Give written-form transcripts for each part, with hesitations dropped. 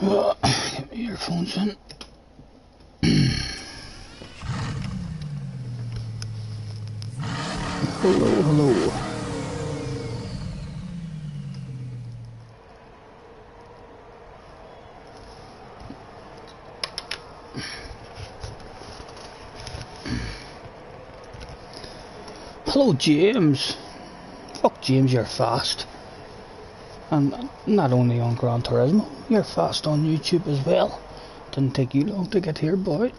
Get my earphones in. Hello, hello. Hello, James. Fuck, James, you're fast. And not only on Gran Turismo, you're fast on YouTube as well. Didn't take you long to get here, boy.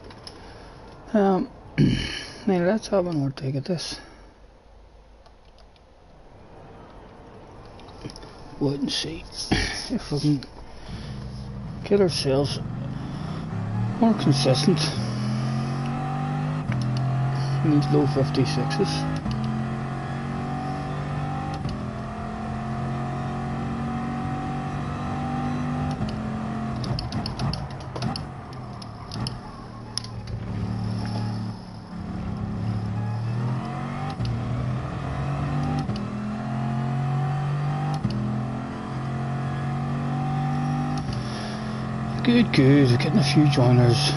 Now let's have another take at this. Wait and see if we can get ourselves more consistent in these low 56s. Good, getting a few joiners.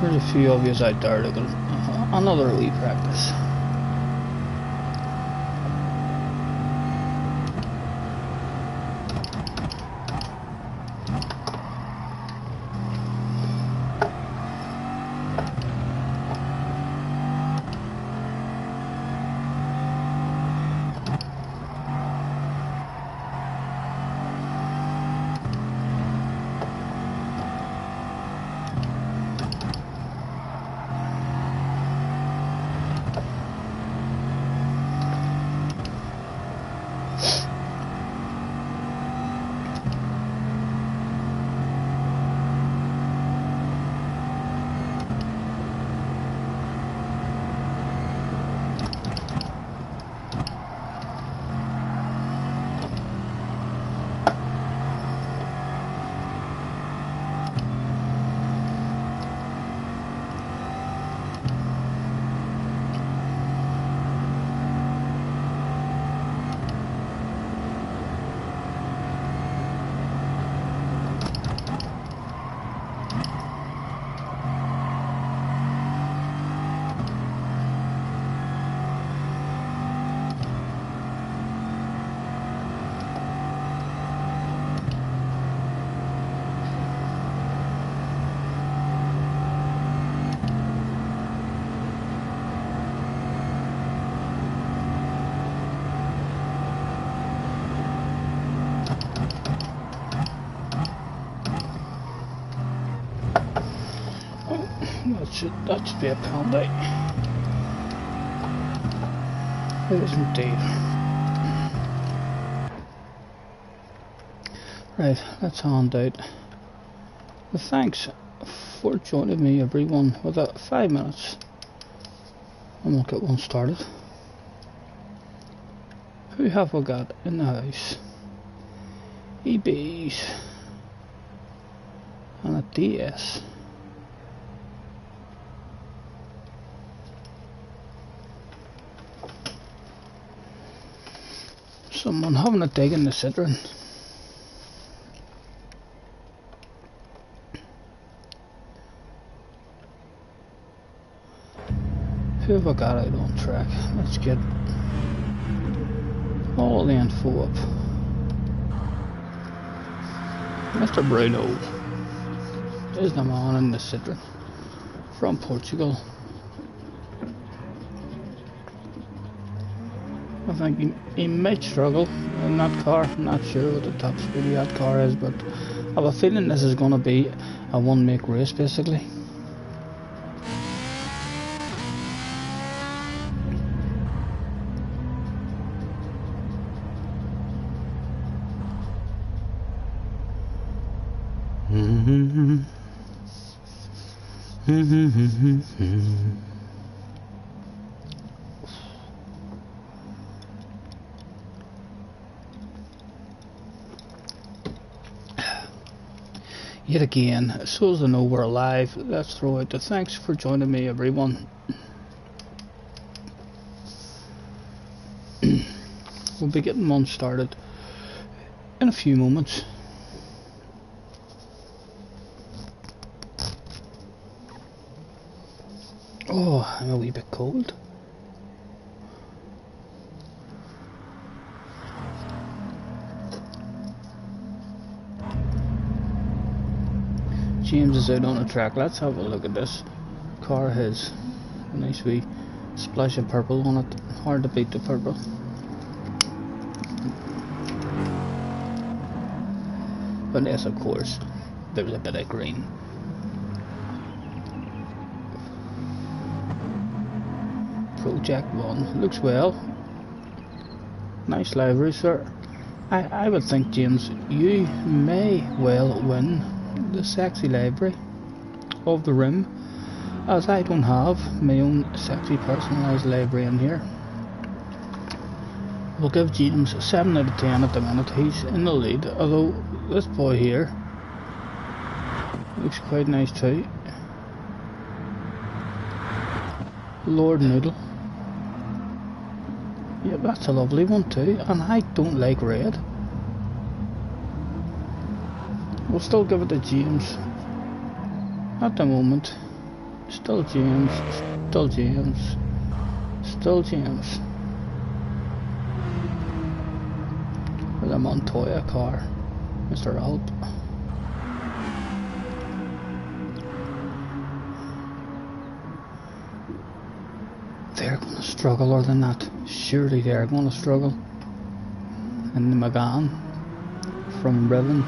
There's a few of you out there that will another wee practice. That should be a pound out. It is indeed. Right, let's hand out the thanks for joining me, everyone. Without 5 minutes, and we'll get one started. Who have we got in the house? EBs and a DS. Someone having a dig in the Citroen. Who have I got out on track? Let's get all of the info up. Mr. Bruno is the man in the Citroen from Portugal. I think he might struggle in that car. I'm not sure what the top speed of that car is, but I have a feeling this is going to be a one-make race basically. Yet again, so as to know we're alive, let's throw out the thanks for joining me, everyone. We'll be getting one started in a few moments. Oh, I'm a wee bit cold. James is out on the track. Let's have a look at this car. Has a nice wee splash of purple on it. Hard to beat the purple. Unless, of course, there's a bit of green. Project 1 looks well. Nice livery, sir. I would think, James, you may well win the sexy livery of the room, as I don't have my own sexy personalised livery in here. We'll give James 7 out of 10 at the minute. He's in the lead, although this boy here looks quite nice too. Lord Noodle. Yeah, that's a lovely one too, and I don't like red. We'll still give it to James at the moment. Still James, still James, still James. With a Montoya car, Mr. Alp. They're going to struggle, or they're not. Surely they're going to struggle. And the McGann from Riven.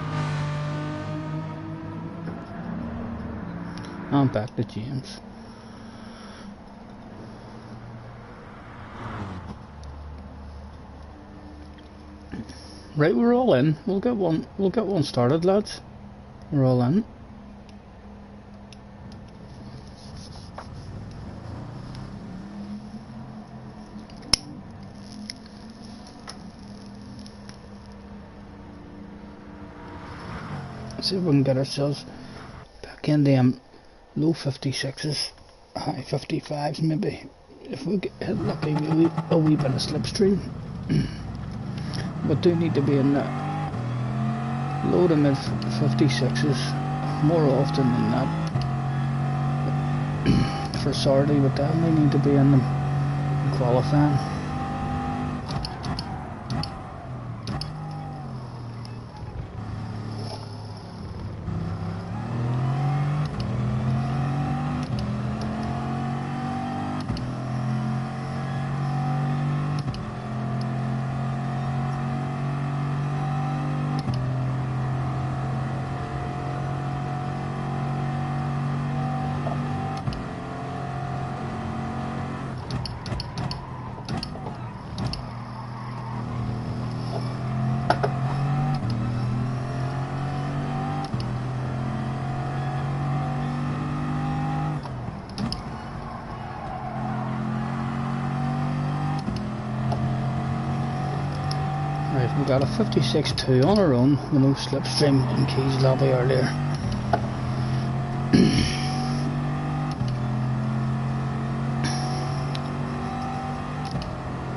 And back to James. Right, we're all in. We'll get one started, lads. We're all in. See if we can get ourselves back in them low 56s, high 55s maybe. If we get lucky, a wee bit of slipstream. We do need to be in the low to mid 56s more often than that. For Saturday, we definitely need to be in them in qualifying. Right, we got a 56.2 on our own with no slipstream in Keys Lobby earlier.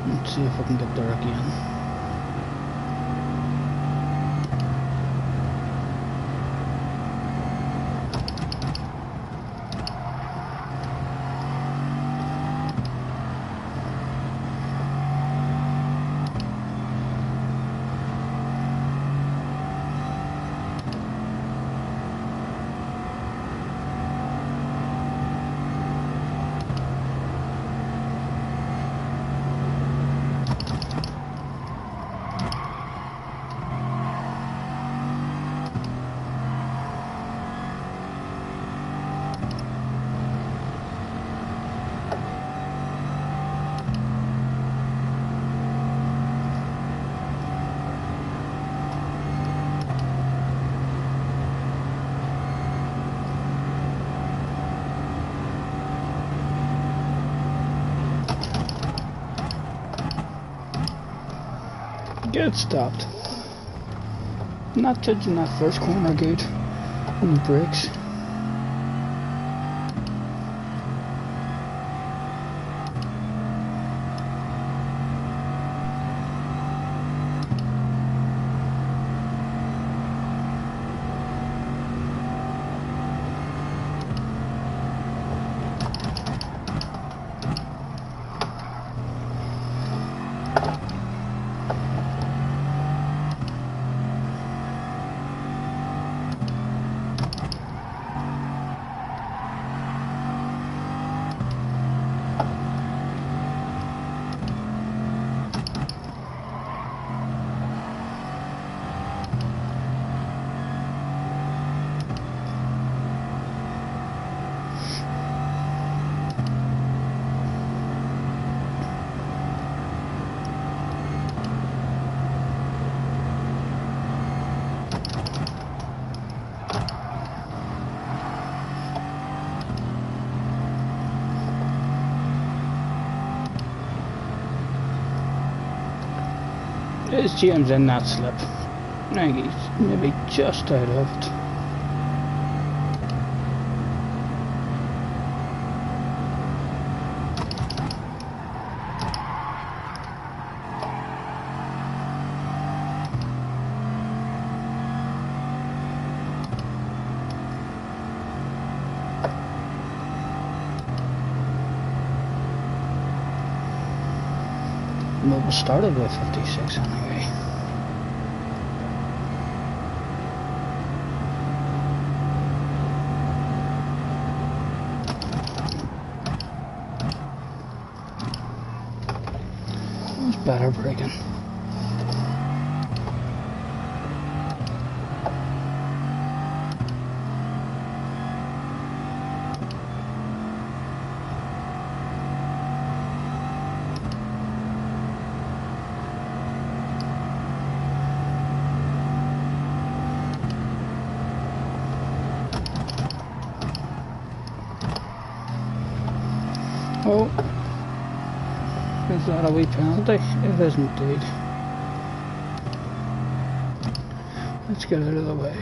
Let's see if we can get there again. Good stopped. Not touching that first corner good on the brakes. Is James in that slip? I think he's maybe just out of it. Well, we started with 56 anyway. It was better braking. Oh, is that a wee penalty? It is indeed. Let's get out of the way.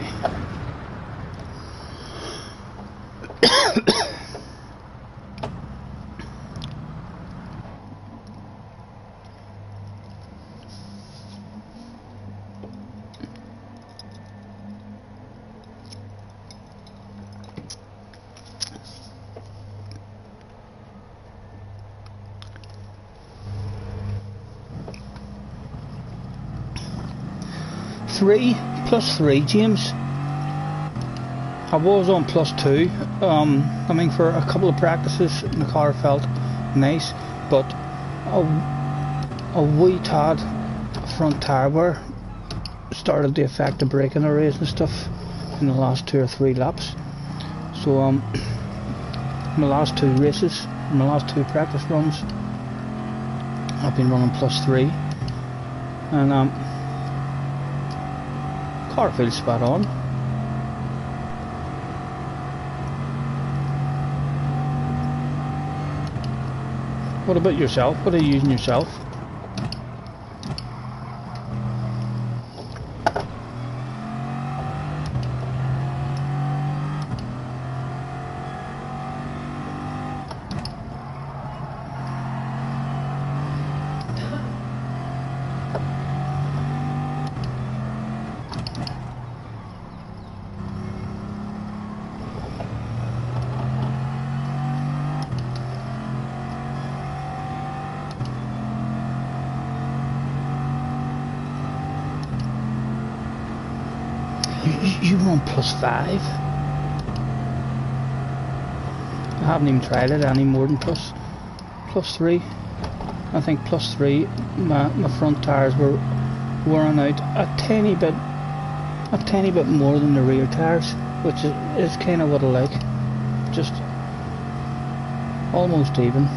+3, James. I was on +2. I mean, for a couple of practices, the car felt nice, but a wee tad front tyre wear started to affect the braking arrays and stuff in the last 2 or 3 laps. So, my last 2 races, my last 2 practice runs, I've been running +3, and car feels spot on. What about yourself? What are you using yourself? You run +5? I haven't even tried it any more than +3. I think +3. My front tires were wearing out a tiny bit more than the rear tires, which is kind of what I like. Just almost even.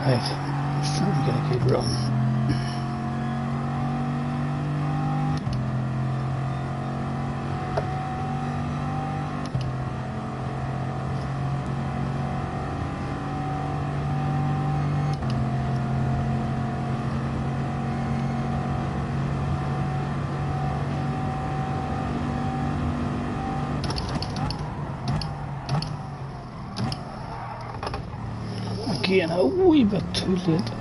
Right, just trying to get a good run. Again, a wee bit too late.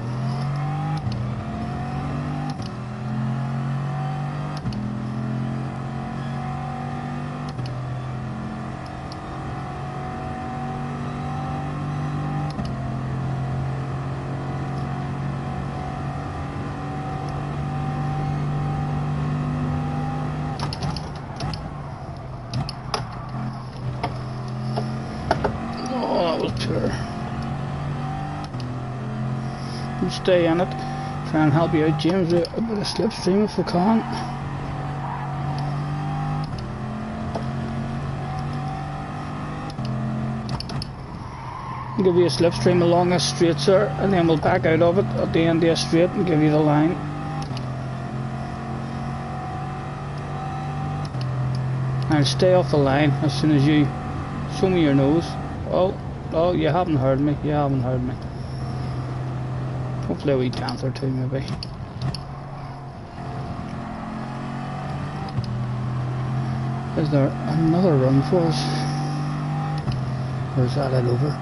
Oh, that was poor. Stay in it, try and help you out, James, with a bit of slipstream if we can. I'll give you a slipstream along this straight, sir, and then we'll back out of it at the end of the straight and give you the line. I'll stay off the line as soon as you Show me your nose. Oh, oh, you haven't heard me. You haven't heard me. Hopefully a wee tenth or two, maybe. Is there another run for us? Or is that it over?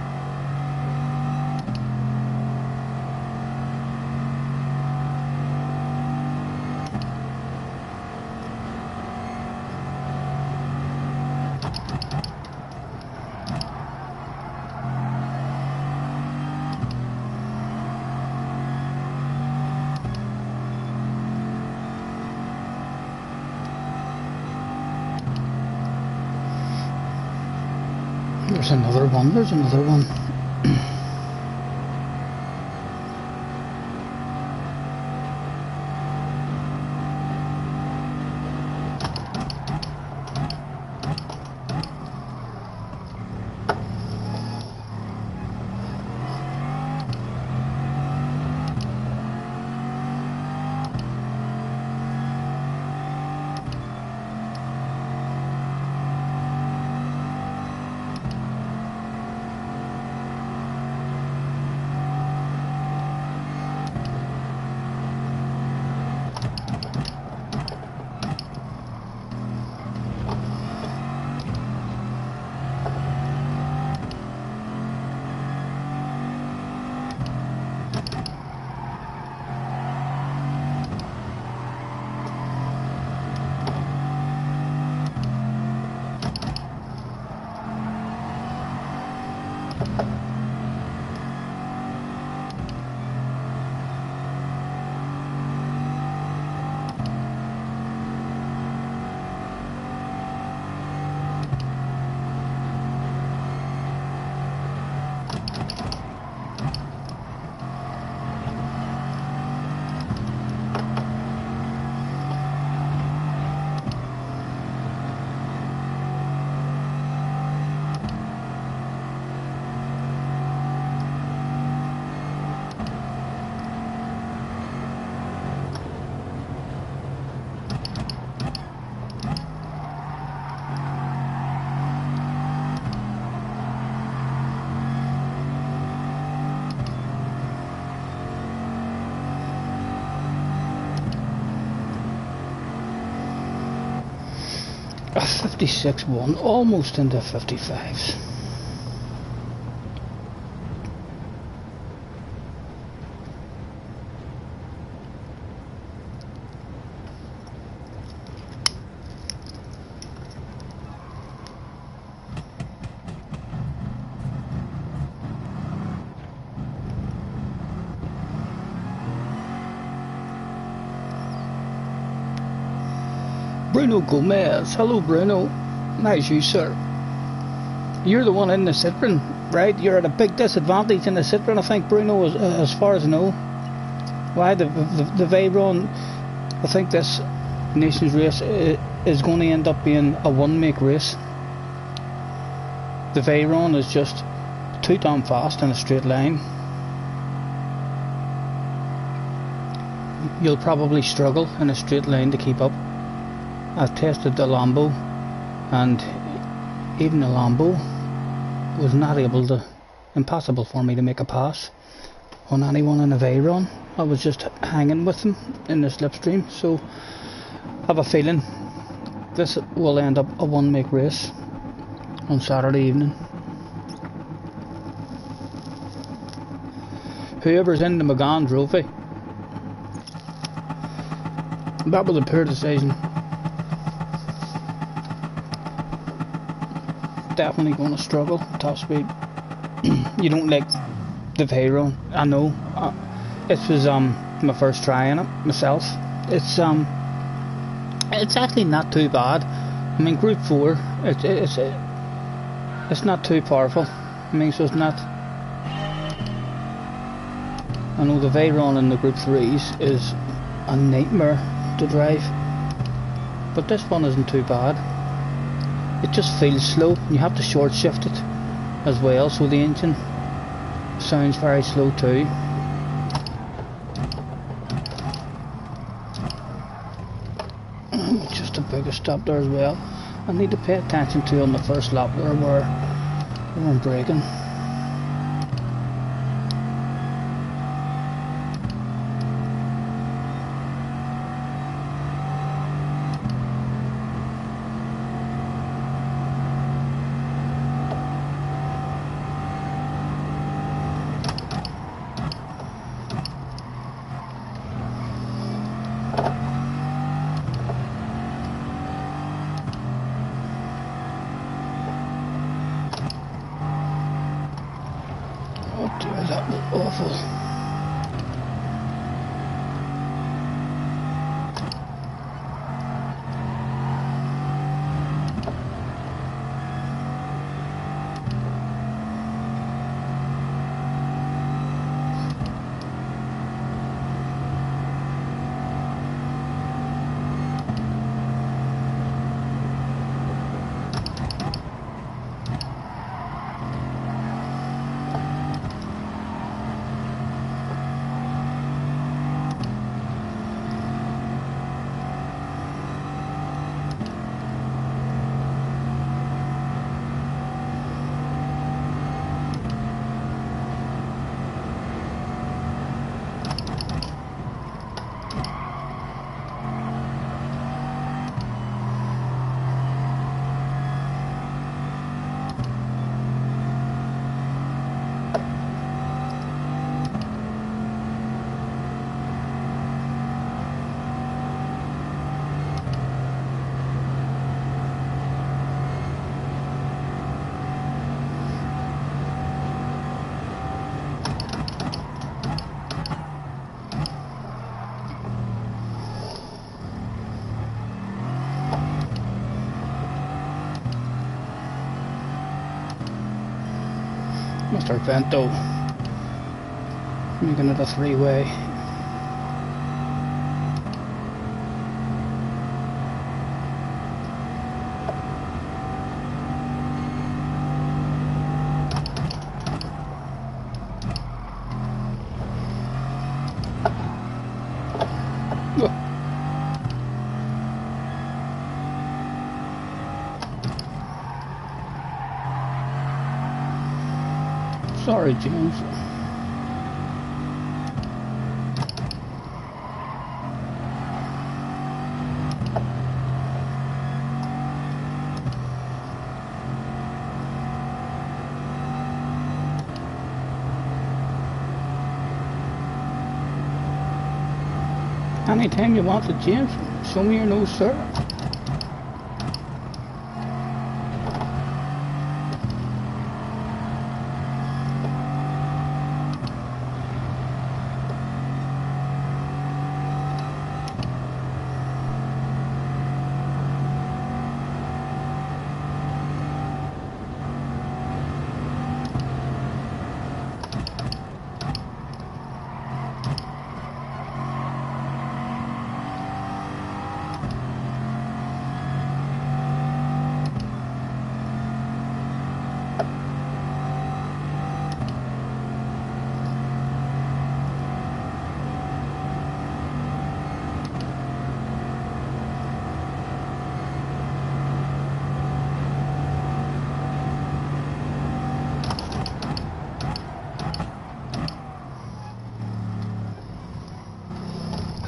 There's another one, there's another one. A 56-1, almost into 55s. Bruno Gomez, hello Bruno, nice you sir. You're the one in the Citroen, right? You're at a big disadvantage in the Citroen, I think Bruno, as far as I know. Why the Veyron, I think this Nations race is going to end up being a one-make race. The Veyron is just too damn fast in a straight line. You'll probably struggle in a straight line to keep up. I've tested the Lambo, and even the Lambo was not able to, impossible for me to make a pass on anyone in a Veyron. I was just hanging with them in the slipstream, so I have a feeling this will end up a one-make race on Saturday evening. Whoever's in the McGann Trophy, that was a poor decision. Definitely going to struggle top speed. You don't like the Veyron, I know. This was my first try in it myself. It's actually not too bad. I mean, Group 4, it's not too powerful. I mean, so it's not. I know the Veyron in the Group 3s is a nightmare to drive, but this one isn't too bad. It just feels slow. You have to short shift it as well, so the engine sounds very slow too. Just a bigger stop there as well. I need to pay attention to on the first lap there where We're breaking. Oh dear, that was awful. Mr. Vento making it a three-way. Sorry, James. Anytime you want it, James, show me your nose, sir.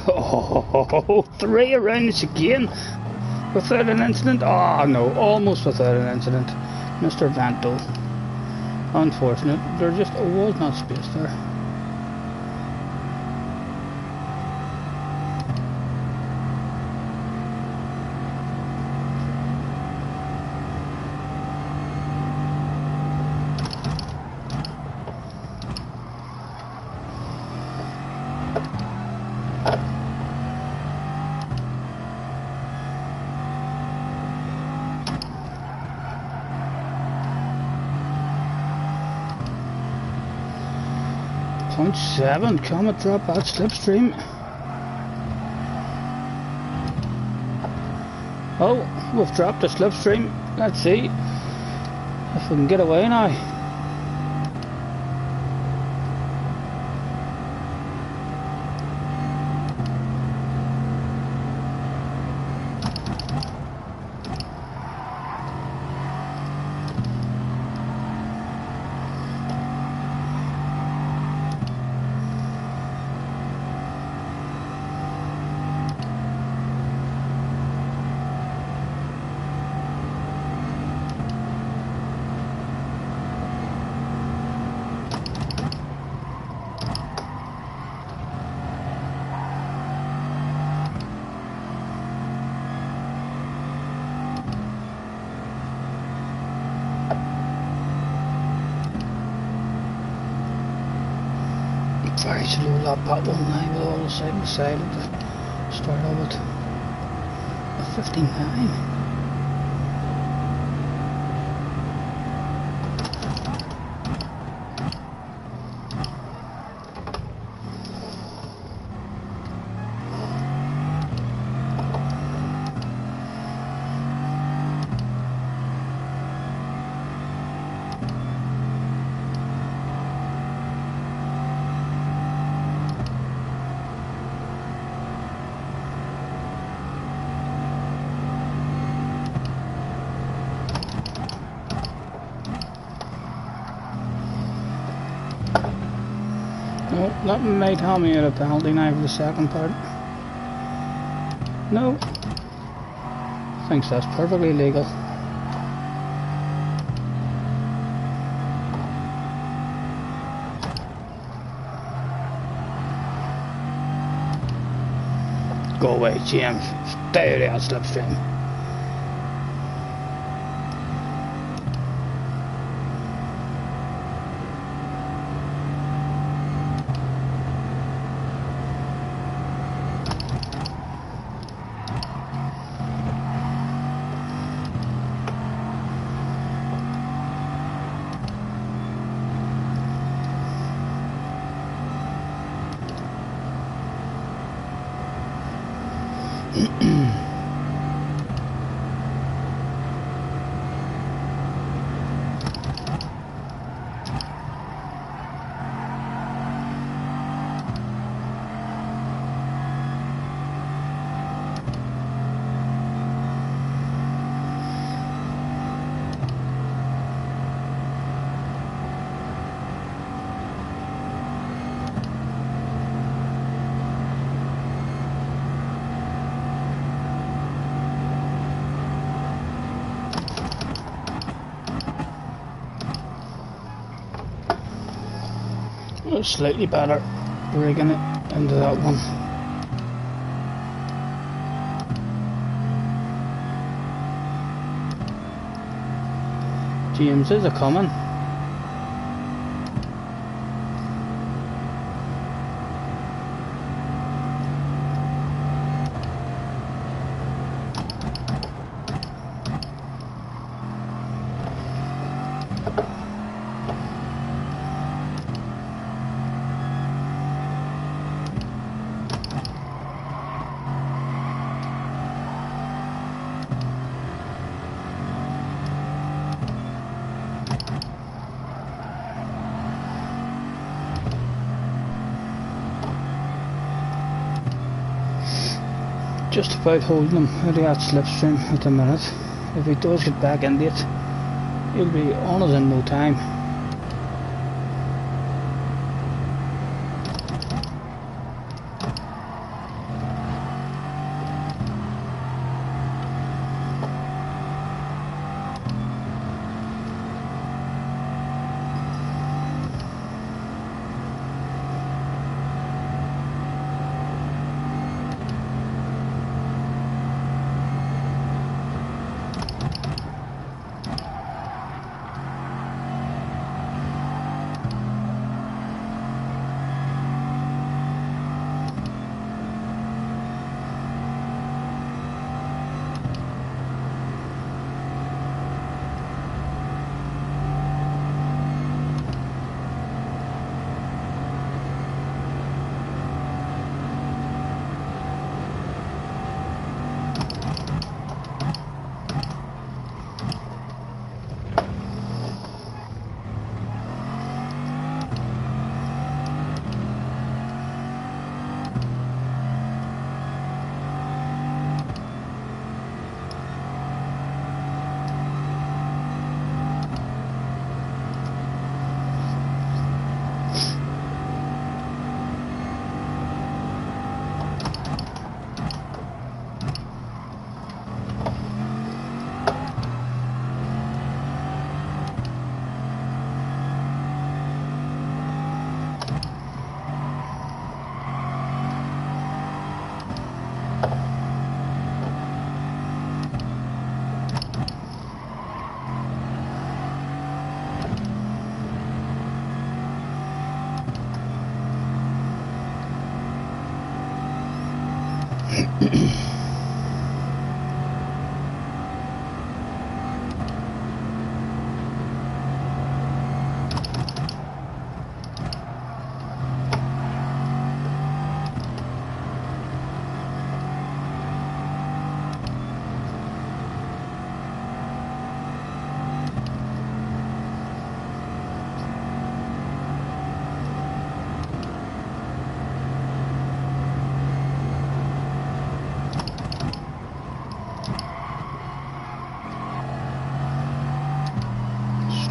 Oh, 3 rounds again without an incident. Oh no, almost without an incident. Mr. Vento. Unfortunate, there just was not space there. .7, Comet drop out slipstream. Oh, we've dropped the slipstream. Let's see if we can get away now. nice low lap pat one now with all side by side at the start of it. A 59. Oh, that might have me at a penalty now for the second part. No. Thinks that's perfectly legal. Go away, James. Stay out of that slipstream. Slightly better rigging it into that one. James is a coming. Just about holding him out of that slipstream at the minute. If he does get back into it, he'll be on us in no time.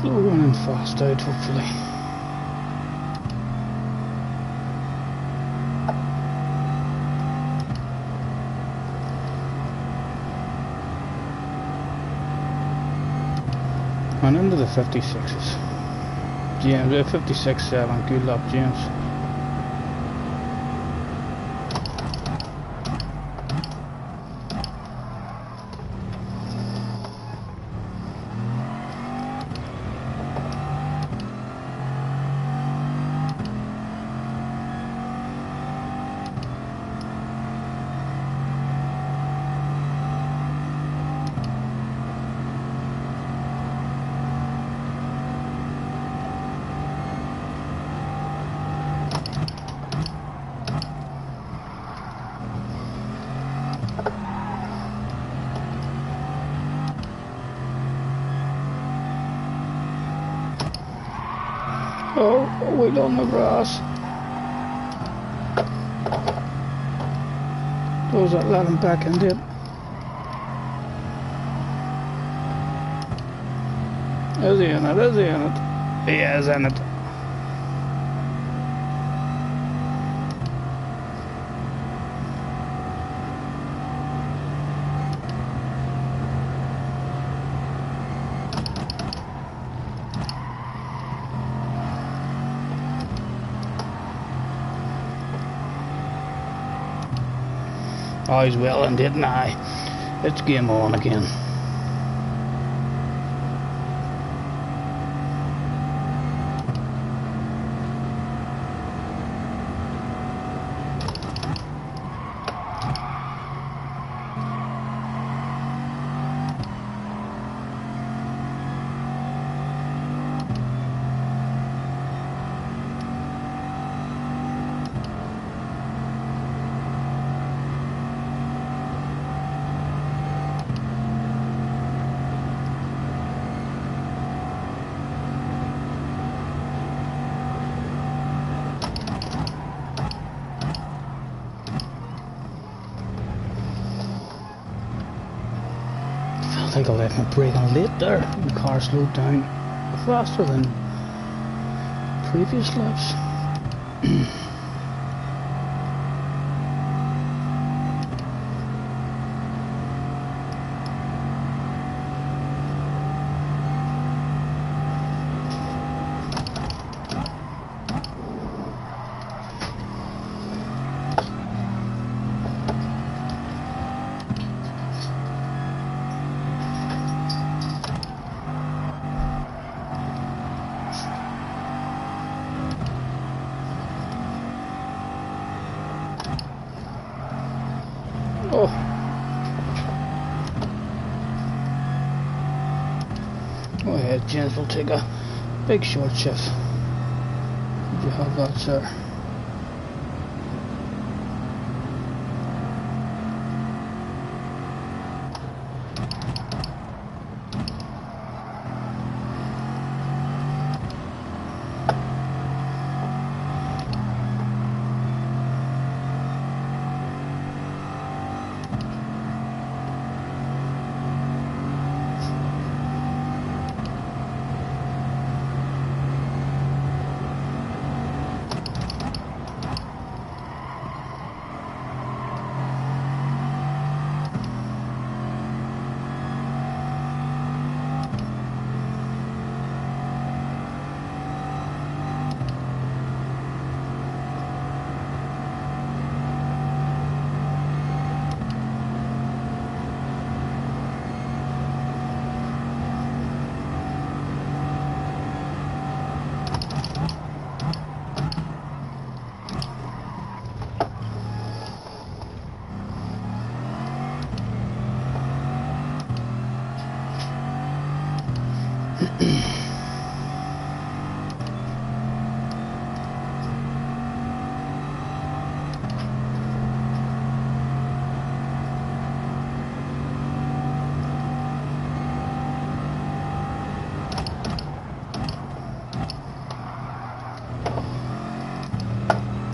Slow running fast out, hopefully. And into the 56s. James, 56-7, good luck, James. Oh, wheel on the grass. Those that let him back into it. Is he in it? Is he in it? He is in it. Oh, he's well in, didn't I? It's game on again. I think I left my brake on late there. The car slowed down faster than previous laps. Oh. Go ahead, James, we'll take a big short shift. Did you have that, sir?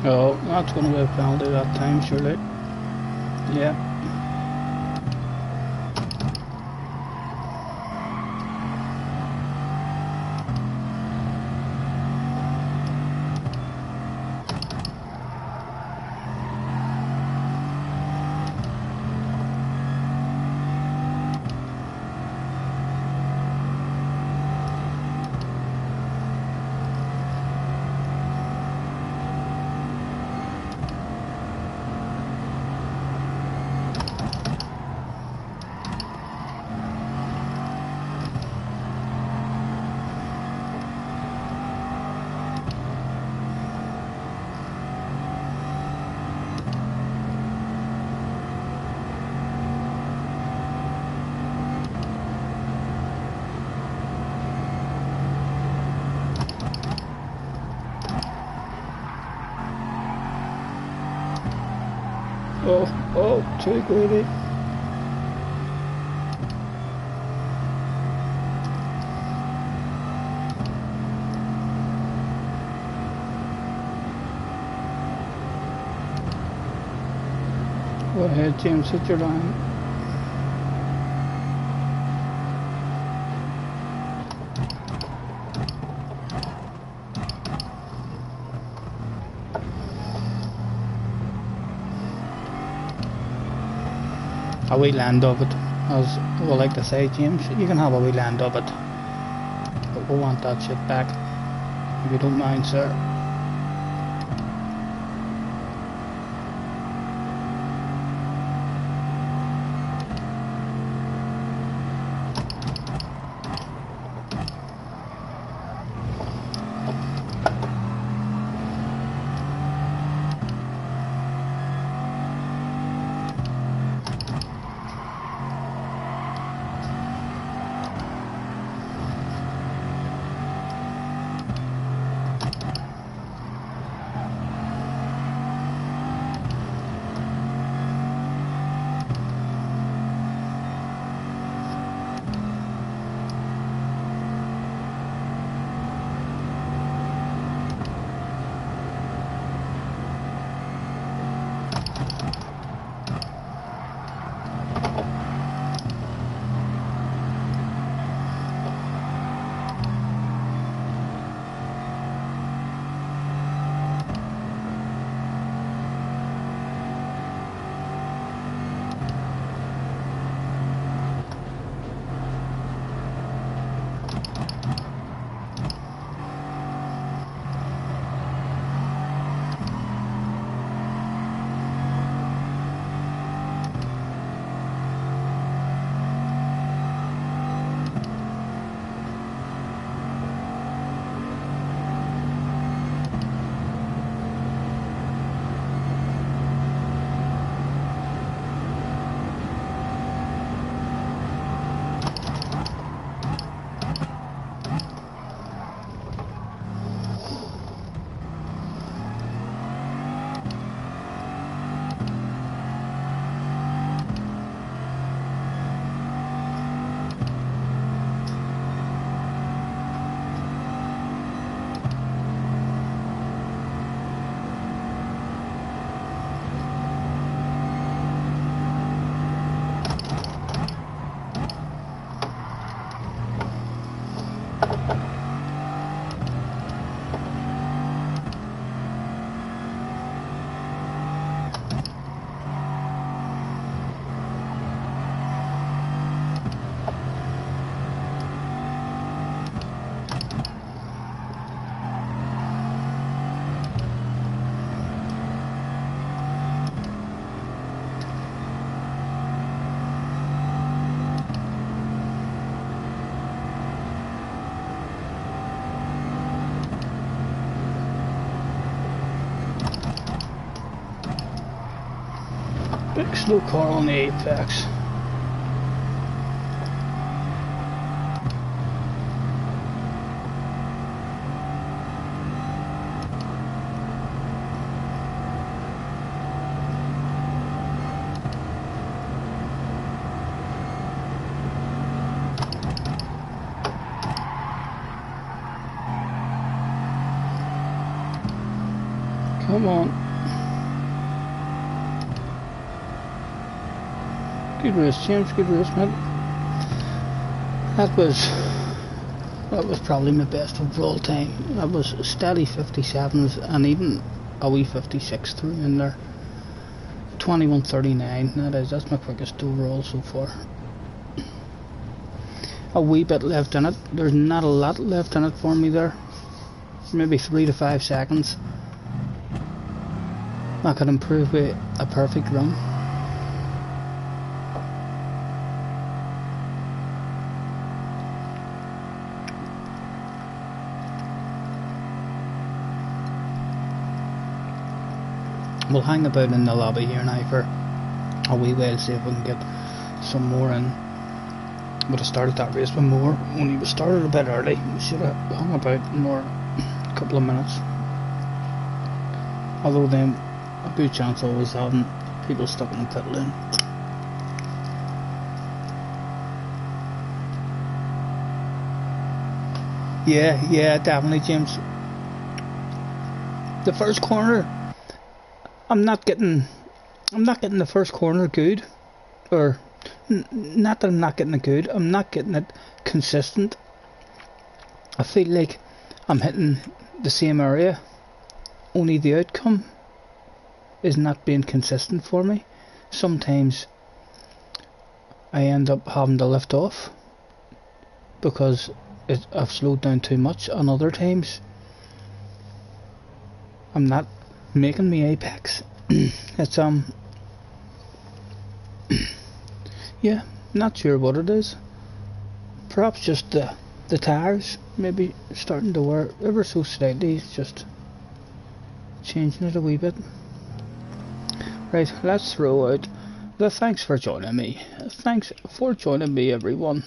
Oh, that's going to be a penalty that time, surely. Yeah. Oh, too greedy. Go ahead, James, hit your line. A wee land of it, as we like to say, James. You can have a wee land of it, but we want that shit back, if you don't mind, sir. Big slow car on the apex. Come on. Good race, James. Good race, mate. That was probably my best overall time. That was steady 57s and even a wee 56 through in there. 21:39. That's my quickest overall so far. A wee bit left in it. There's not a lot left in it for me there. Maybe 3 to 5 seconds. I could improve with a perfect run. We'll hang about in the lobby here now for a wee while, see if we can get some more in. Would have started that race with more. Only we started a bit early. We should have hung about more, a couple of minutes. Although then, a good chance always having people stuck in the pit lane. Yeah, definitely, James. The first corner, I'm not getting the first corner good, or not that I'm not getting it good. I'm not getting it consistent. I feel like I'm hitting the same area, only the outcome is not being consistent for me. Sometimes I end up having to lift off because I've slowed down too much, and other times I'm not making me apex. It's yeah, not sure what it is. Perhaps just the tires maybe starting to wear ever so slightly. It's just changing it a wee bit. Right, let's throw out the thanks for joining me. Thanks for joining me, everyone.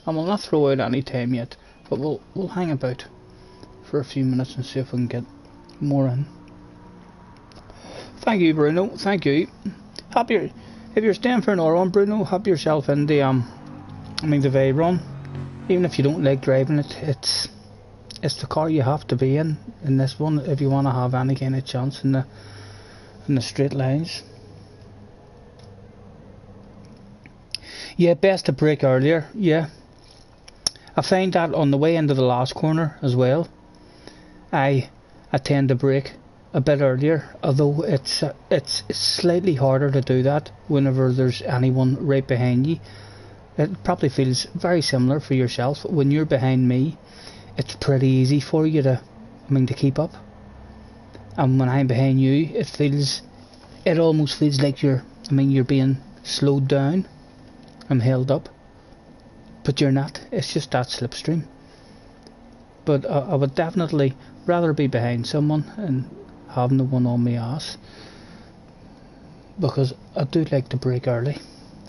And we'll not throw out any time yet, but we'll hang about for a few minutes and see if we can get more in. Thank you, Bruno. Thank you. If you're staying for another one, Bruno, hop yourself in the the Veyron. Even if you don't like driving it, it's the car you have to be in this one if you want to have any kind of chance in the straight lines. Yeah, best to brake earlier. Yeah, I find that on the way into the last corner as well. I tend to brake a bit earlier, although it's slightly harder to do that whenever there's anyone right behind you. It probably feels very similar for yourself. When you're behind me, it's pretty easy for you to keep up. And when I'm behind you, it almost feels like you're being slowed down and held up. But you're not. It's just that slipstream. But I would definitely rather be behind someone and having the one on my ass, because I do like to brake early.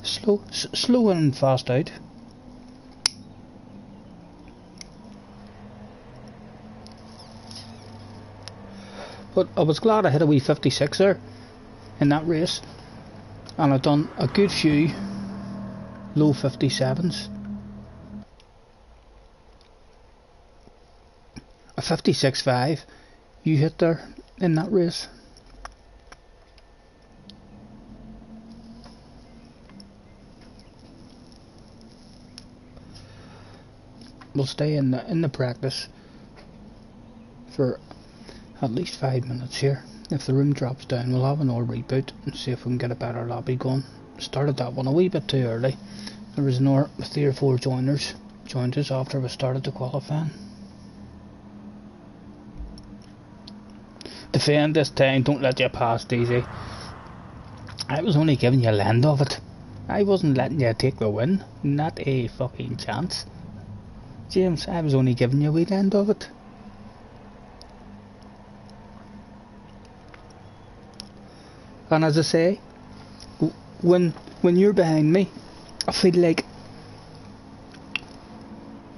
Slow in and fast out. But I was glad I hit a wee 56 there in that race, and I've done a good few low 57s. A 56.5 you hit there in that race. We'll stay in the practice for at least 5 minutes here. If the room drops down, we'll have an all reboot and see if we can get a better lobby going. Started that one a wee bit too early. There was 3 or 4 joiners joined us after we started the qualifying. Defend this time, don't let you pass, Daisy. I was only giving you a land of it. I wasn't letting you take the win. Not a fucking chance. James, I was only giving you a wee land of it. And as I say, when you're behind me, I feel like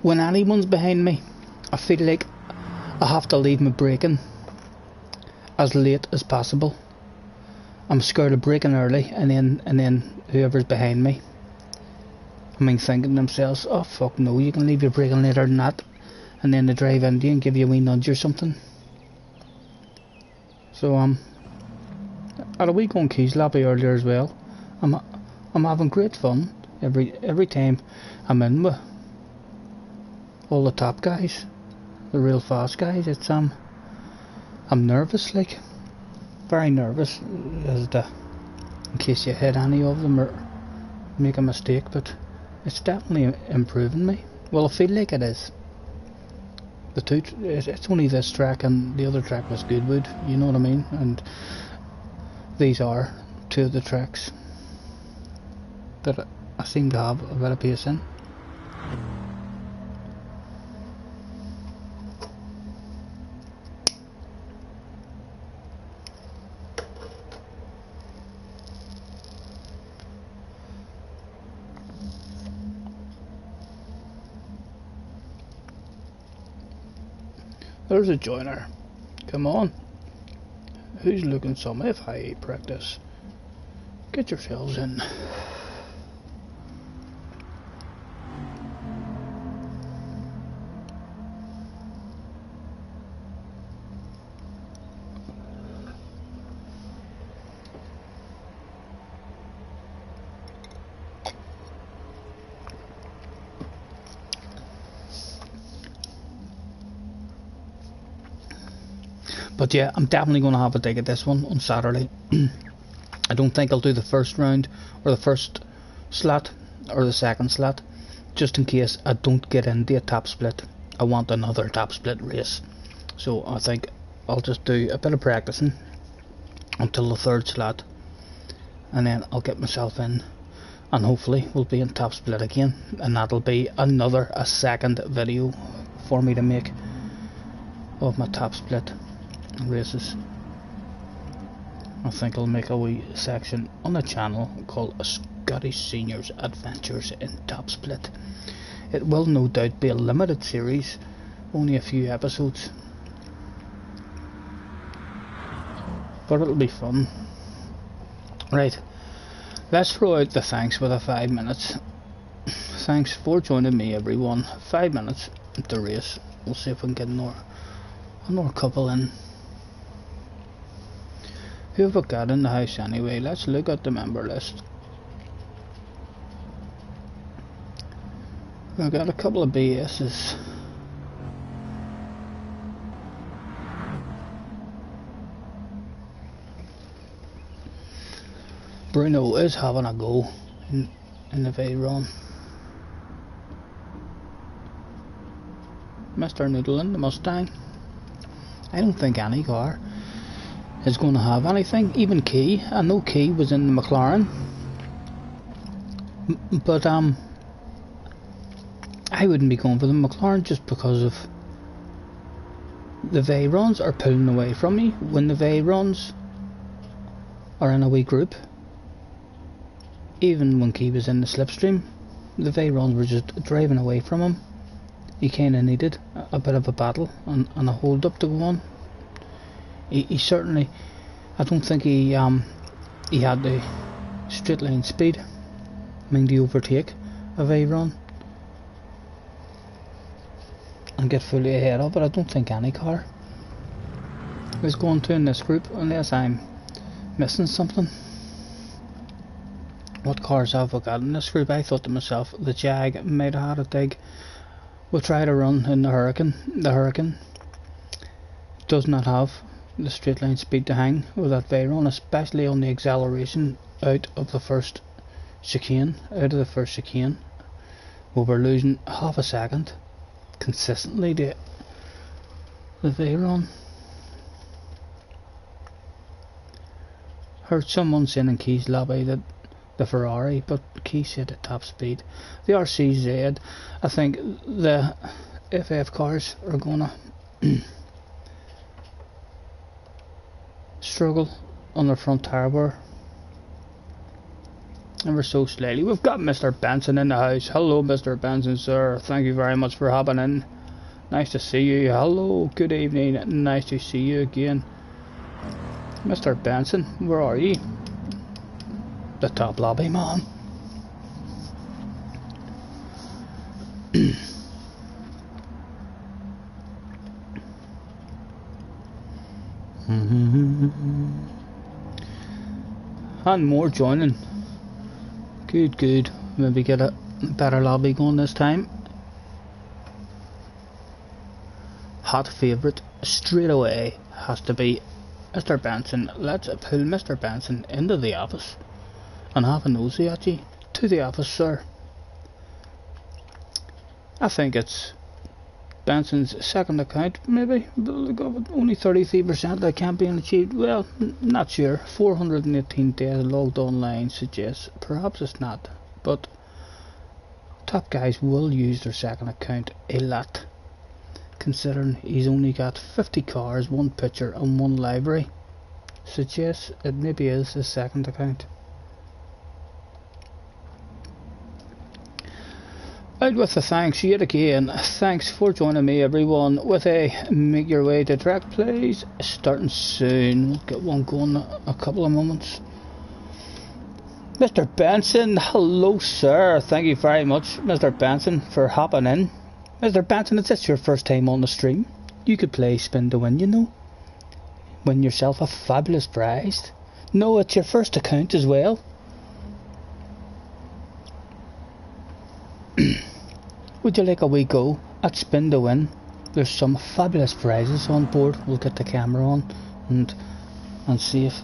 when anyone's behind me, I feel like I have to leave my braking as late as possible. I'm scared of braking early, and then whoever's behind me, thinking to themselves, oh fuck no, you can leave your braking later than that, and then they drive into you and give you a wee nudge or something. So at a week on Keys Lobby earlier as well. I'm having great fun every time I'm in with all the top guys, the real fast guys. It's I'm nervous, like very nervous, in case you hit any of them or make a mistake, but it's definitely improving me. Well, I feel like it is. It's only this track, and the other track was Goodwood, you know what I mean, and these are two of the tracks that I seem to have a bit of pace in. There's a joiner. Come on. Who's looking some FIA practice? Get yourselves in. But yeah, I'm definitely going to have a dig at this one on Saturday. I don't think I'll do the first round or the first slot or the second slot, just in case I don't get into a top split. I want another top split race, so I think I'll just do a bit of practicing until the third slot, and then I'll get myself in, and hopefully we'll be in top split again, and that'll be a second video for me to make of my top split races. I think I'll make a wee section on the channel called Scottie Senior's Adventures in Top Split. It will no doubt be a limited series, only a few episodes, but it'll be fun. Right, let's throw out the thanks with a 5 minutes. Thanks for joining me, everyone. 5 minutes to race. We'll see if we can get another couple in. Who have we got in the house anyway? Let's look at the member list. We've got a couple of BS's. Bruno is having a go in the Veyron. Mr. Noodlin, the Mustang. I don't think any car is going to have anything. Even Key, I know Key was in the McLaren, but I wouldn't be going for the McLaren just because of the Veyrons are pulling away from me when the Veyrons are in a wee group. Even when Key was in the slipstream, the Veyrons were just driving away from him. He kind of needed a bit of a battle and a hold up to go on. He certainly, I don't think he had the straight line speed, I mean, to overtake a Veyron and get fully ahead of it. I don't think any car is going to in this group, unless I'm missing something. What cars have we got in this group? I thought to myself the Jag might have had a dig. We'll try to run in the Hurricane. The Hurricane does not have the straight line speed to hang with that Veyron, especially on the acceleration out of the first chicane. We were losing half a second consistently to the Veyron. Heard someone saying in Keys Lobby that the Ferrari, but Key said at top speed. The RCZ, I think the FF cars are gonna struggle on their front tire bar ever so slightly. We've got Mr. Benson in the house. Hello, Mr. Benson, sir. Thank you very much for hopping in. Nice to see you. Hello, good evening. Nice to see you again. Mr. Benson, where are you? The top lobby, man. And more joining. Good, good. Maybe get a better lobby going this time. Hot favourite straight away has to be Mr. Benson. Let's pull Mr. Benson into the office and have a nosy at you. To the office, sir. I think it's Benson's second account, maybe. Only 33% that can't be achieved. Well, not sure. 418 days logged online suggests perhaps it's not. But top guys will use their second account a lot, considering he's only got 50 cars, 1 picture and 1 library. Suggests it maybe is his second account. Out with the thanks yet again. Thanks for joining me, everyone, with a Make Your Way to Track Plays starting soon. We'll get one going in a couple of moments. Mr. Benson, hello sir. Thank you very much, Mr. Benson, for hopping in. Mr. Benson, is this your first time on the stream? You could play Spin to Win, you know. Win yourself a fabulous prize. No, it's your first account as well. Would you like a wee go at Spin to Win? There's some fabulous prizes on board. We'll get the camera on and see if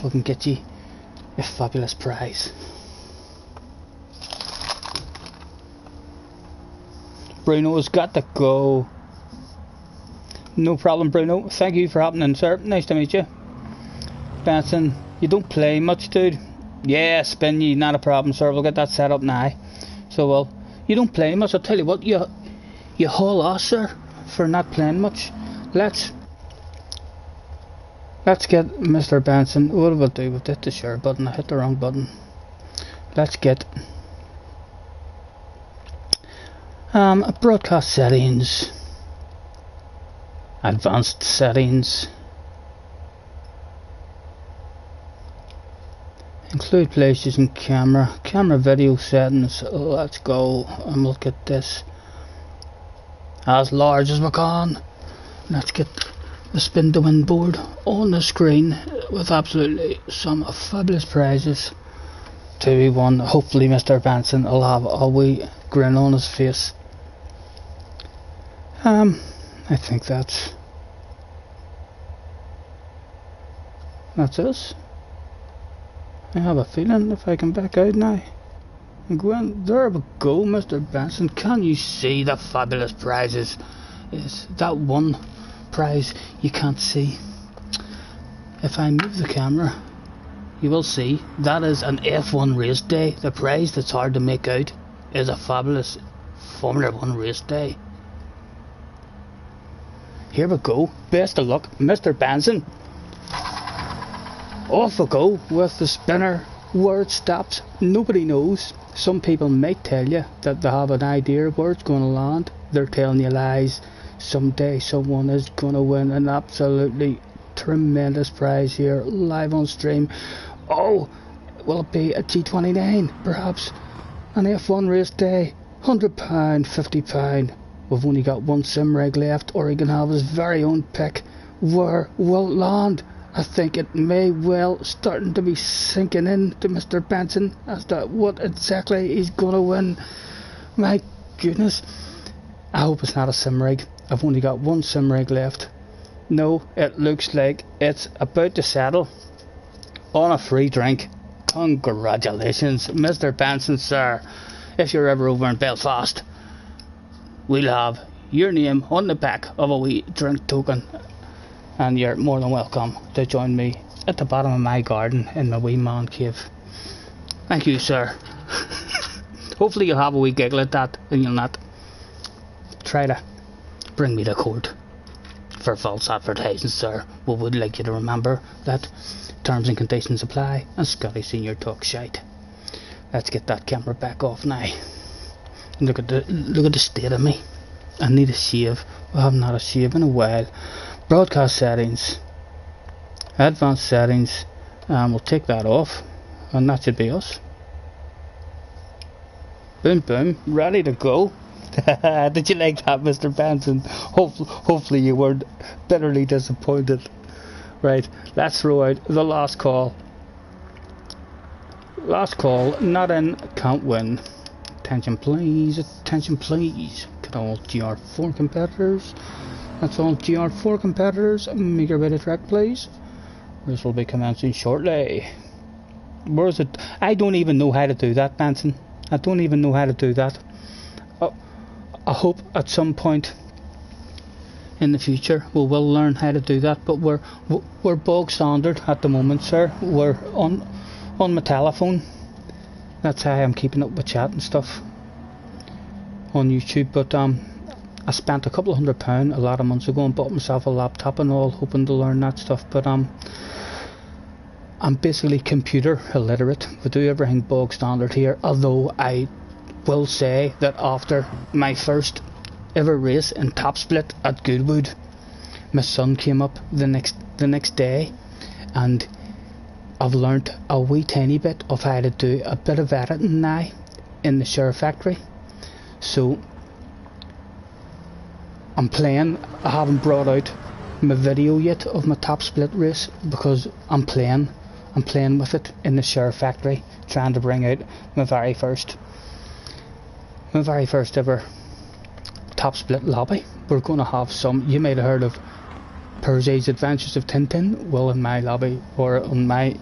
we can get you a fabulous prize. Bruno has got to go. No problem, Bruno. Thank you for hopping in, sir. Nice to meet you. Benson, you don't play much, dude. Yeah, spin ye, not a problem, sir. We'll get that set up now. So, well, you don't play much. I'll tell you what, you haul off, sir, for not playing much. Let's get Mr. Benson. What do I do with this? The share button. I hit the wrong button. Let's get broadcast settings, advanced settings, include PlayStation camera video settings. Let's go and look at this as large as we can. Let's get the Spin to Win board on the screen with absolutely some fabulous prizes to be won. Hopefully Mr. Benson will have a wee grin on his face. I think that's us. I have a feeling if I can back out now and go in, there we go, Mr. Benson. Can you see the fabulous prizes? Is that one prize you can't see? If I move the camera, you will see that is an F1 race day. The prize that's hard to make out is a fabulous Formula 1 race day. Here we go. Best of luck, Mr. Benson. Off we go with the spinner. Where it stops, nobody knows. Some people might tell you that they have an idea of where it's going to land. They're telling you lies. Someday someone is going to win an absolutely tremendous prize here live on stream. Oh, will it be a G29? Perhaps an F1 race day? £100, £50. We've only got one sim rig left, or he can have his very own pick. Where will it land? I think it may well starting to be sinking in to Mr. Benson as to what exactly he's going to win. My goodness. I hope it's not a sim rig. I've only got one sim rig left. No, it looks like it's about to settle on a free drink. Congratulations, Mr. Benson, sir. If you're ever over in Belfast, we'll have your name on the back of a wee drink token, and you're more than welcome to join me at the bottom of my garden in my wee man cave. Thank you, sir. Hopefully you'll have a wee giggle at that and you'll not try to bring me to court for false advertising, sir. We would like you to remember that terms and conditions apply, and Scottie Senior talk shite. Let's get that camera back off now. Look at the state of me. I need a shave. I haven't had a shave in a while. Broadcast settings, advanced settings, and we'll take that off, and that should be us. Boom boom, ready to go. Did you like that, Mr. Benson? Hopefully you weren't bitterly disappointed. Right, let's throw out the last call. Last call, not in, can't win. Attention please, attention please. Get all GR4 competitors. That's all GR4 competitors. Make your way to track please. This will be commencing shortly. Where is it? I don't even know how to do that, Benson. I don't even know how to do that. I hope at some point in the future we will learn how to do that, but we're bog standard at the moment, sir. We're on my telephone. That's how I'm keeping up with chat and stuff on YouTube. But I spent a couple of £100 a lot of months ago and bought myself a laptop and all, hoping to learn that stuff. But I'm basically computer illiterate. We do everything bog standard here, although I will say that after my first ever race in top split at Goodwood, my son came up the next day, and I've learnt a wee tiny bit of how to do a bit of editing now in the Share Factory. So I'm playing. I haven't brought out my video yet of my top split race because I'm playing with it in the Share Factory, trying to bring out my very first ever top split lobby. We're going to have some, you might have heard of Perse's Adventures of Tintin. Well, in my lobby, or on my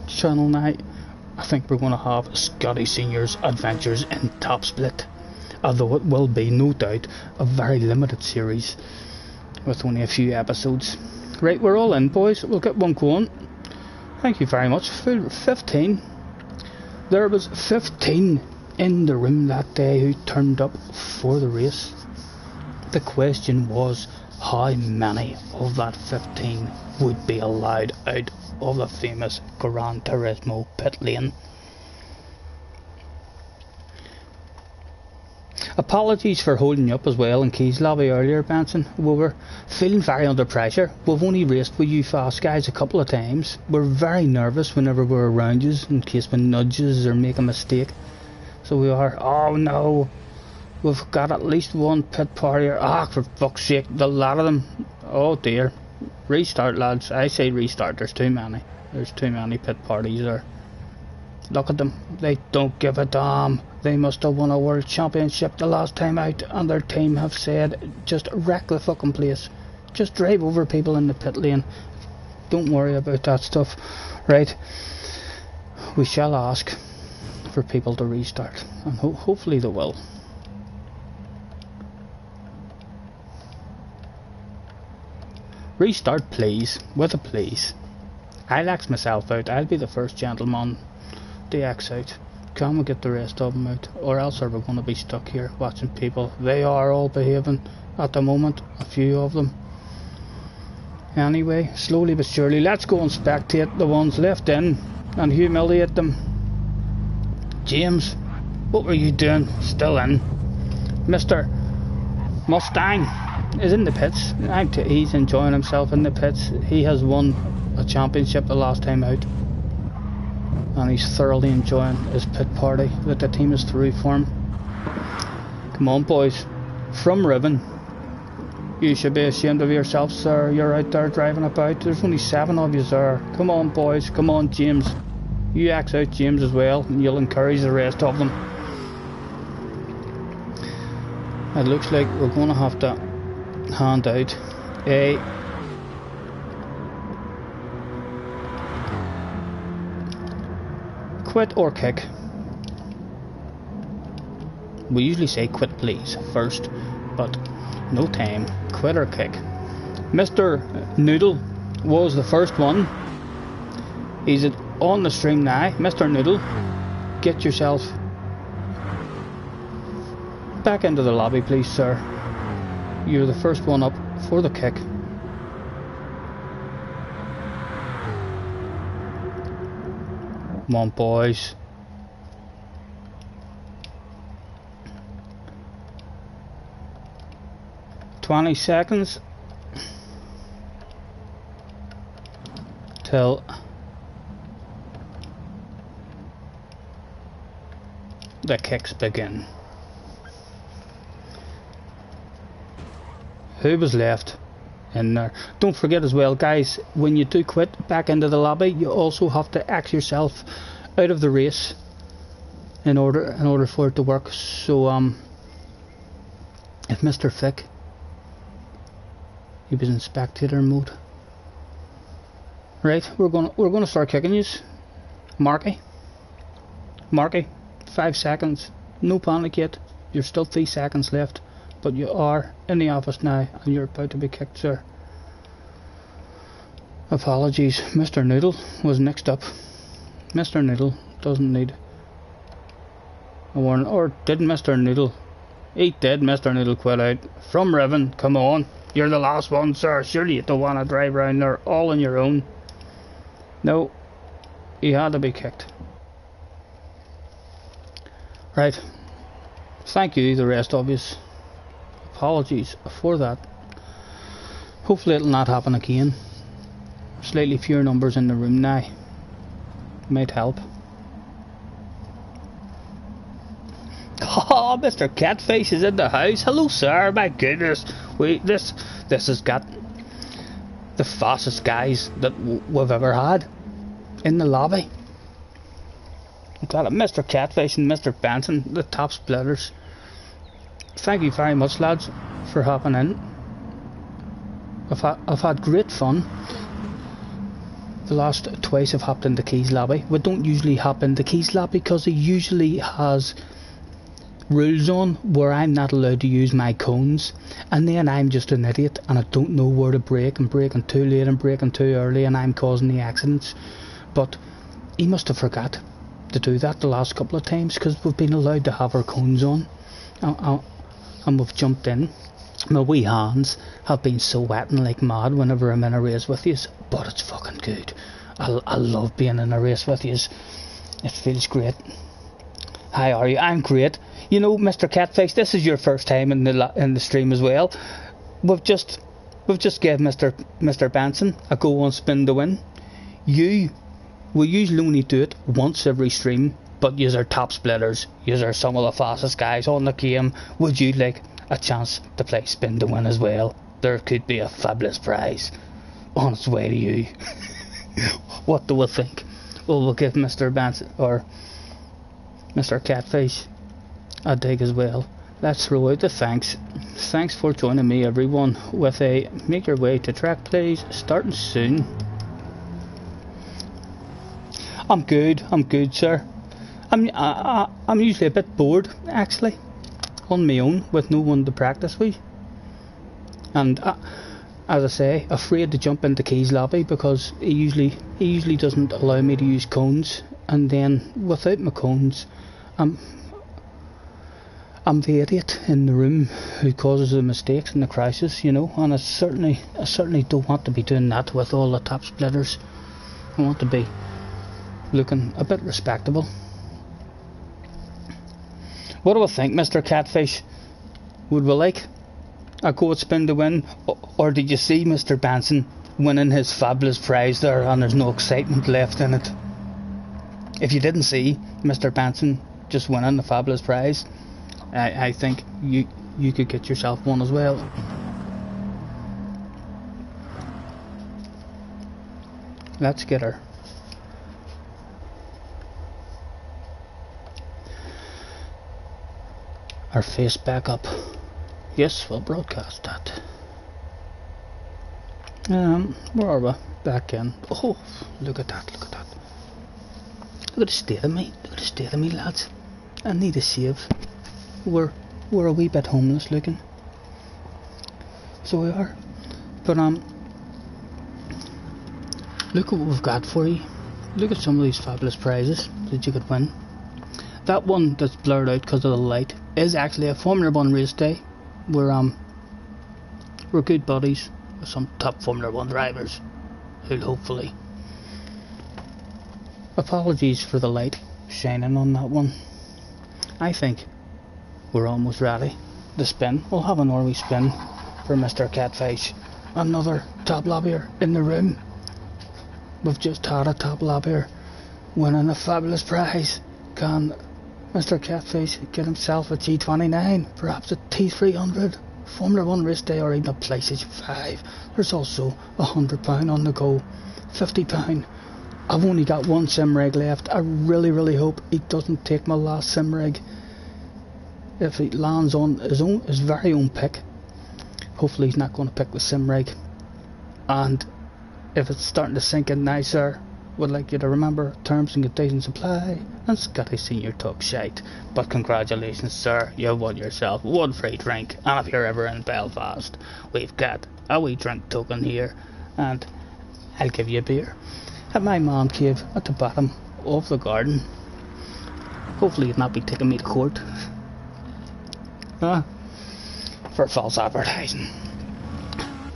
channel now, I think we're going to have Scottie Senior's Adventures in Top Split, although it will be no doubt a very limited series with only a few episodes. Right, we're all in, boys. We'll get one going. Thank you very much. 15. There was 15 in the room that day who turned up for the race. The question was, how many of that 15 would be allowed out of the famous Gran Turismo pit lane? Apologies for holding you up as well in Keys Lobby earlier, Benson. We were feeling very under pressure. We've only raced with you fast guys a couple of times. We're very nervous whenever we're around you in case we nudges or make a mistake. So we are, oh no, we've got at least one pit party here. Ah, for fuck's sake, the lot of them. Oh dear. Restart, lads. I say restart. There's too many. There's too many pit parties there. Look at them. They don't give a damn. They must have won a world championship the last time out, and their team have said, just wreck the fucking place. Just drive over people in the pit lane. Don't worry about that stuff. Right. We shall ask for people to restart, and hopefully they will. Restart please, with a please. I'll X myself out. I'll be the first gentleman to X out. Can we get the rest of them out, or else are we going to be stuck here watching people? They are all behaving at the moment, a few of them. Anyway, slowly but surely, let's go and spectate the ones left in and humiliate them. James, what were you doing still in? Mr. Mustang is in the pits. He's enjoying himself in the pits. He has won a championship the last time out, and he's thoroughly enjoying his pit party that the team is through for him. Come on, boys. From Riven, you should be ashamed of yourself, sir. You're out there driving about. There's only 7 of you, sir. Come on, boys. Come on, James. You X out James as well, and you'll encourage the rest of them. It looks like we're going to have to hand out a quit or kick. We usually say quit please first, but no time. Quit or kick. Mr. Noodle was the first one. He's on the stream now. Mr. Noodle, get yourself back into the lobby please, sir. You're the first one up for the kick. Come on, boys. "20 seconds till the kicks begin." Who was left? in there. Don't forget as well, guys, when you do quit back into the lobby, you also have to X yourself out of the race in order for it to work. So if Mr. Fick, he was in spectator mode. Right, we're gonna start kicking yous. Marky, 5 seconds. No panic yet. You're still 3 seconds left, but you are in the office now, and you're about to be kicked, sir. Apologies, Mr. Noodle was next up. Mr. Noodle doesn't need a warning, or did Mr. Noodle? He did. Mr. Noodle quit out. From Riven, come on. You're the last one, sir. Surely you don't want to drive around there all on your own. No, he had to be kicked. Right. Thank you, the rest of you. Apologies for that. Hopefully it'll not happen again. Slightly fewer numbers in the room now might help. Oh, Mr. Catfish is in the house. Hello, sir. My goodness, this has got the fastest guys that we've ever had in the lobby. Got it, Mr. Catfish and Mr. Benson, the top splitters. Thank you very much, lads, for hopping in. I've had great fun. The last twice I've hopped into Keys lobby. We don't usually hop into Keys lobby because he usually has rules on where I'm not allowed to use my cones, and then I'm just an idiot and I don't know where to brake, and braking too late and braking too early, and I'm causing the accidents. But he must have forgot to do that the last couple of times, because we've been allowed to have our cones on, and we've jumped in. My wee hands have been sweating like mad whenever I'm in a race with yous, but it's fucking good. I love being in a race with yous. It feels great. How are you? I'm great. You know, Mr. Catfish, this is your first time in the stream as well. We've just gave Mr. Benson a go on spin to win. We usually only do it once every stream, but yous are top splitters. Yous are some of the fastest guys on the game. Would you like a chance to play spin to win as well? There could be a fabulous prize on its way to you. What do we think? Well, we'll give Mr. Benson or Mr. Catfish a dig as well. Let's throw out the thanks. Thanks for joining me, everyone, with a make your way to track plays starting soon. I'm good, sir. I'm usually a bit bored, actually, on my own with no one to practice with, and as I say, afraid to jump into Keys lobby because he usually doesn't allow me to use cones, and then without my cones, I'm the idiot in the room who causes the mistakes and the crashes, you know. And I certainly don't want to be doing that with all the top splitters. I want to be looking a bit respectable. What do I think, Mr. Catfish? Would we like a go at spin to win, or did you see Mr. Benson winning his fabulous prize there and there's no excitement left in it? If you didn't see Mr. Benson just winning the fabulous prize, I think you could get yourself one as well. Let's get her. Our face back up. Yes, we'll broadcast that. Where are we? Back in. Oh, look at that, look at that. Look at the state of me. Look at the state of me, lads. I need a save. We're a wee bit homeless looking. So we are. But look what we've got for you. Look at some of these fabulous prizes that you could win. That one that's blurred out because of the light is actually a Formula 1 race day. We're good buddies with some top Formula 1 drivers who'll hopefully. Apologies for the light shining on that one. I think we're almost ready to spin. We'll have a Norway spin for Mr. Catfish. Another top lobbyer in the room. We've just had a top lobbyer winning a fabulous prize. Can Mr. Catfish get himself a G29, perhaps a T300 Formula 1 race day or even a PlayStation 5. There's also £100 on the go, £50. I've only got one sim rig left. I really hope he doesn't take my last sim rig. If he lands on his very own pick, hopefully he's not going to pick the sim rig. And if it's starting to sink in nicer, would like you to remember terms and conditions apply, and Scottie Senior talk shite. But congratulations, sir, you've won yourself one free drink, and if you're ever in Belfast, we've got a wee drink token here, and I'll give you a beer at my man cave at the bottom of the garden. Hopefully you'll not be taking me to court for false advertising.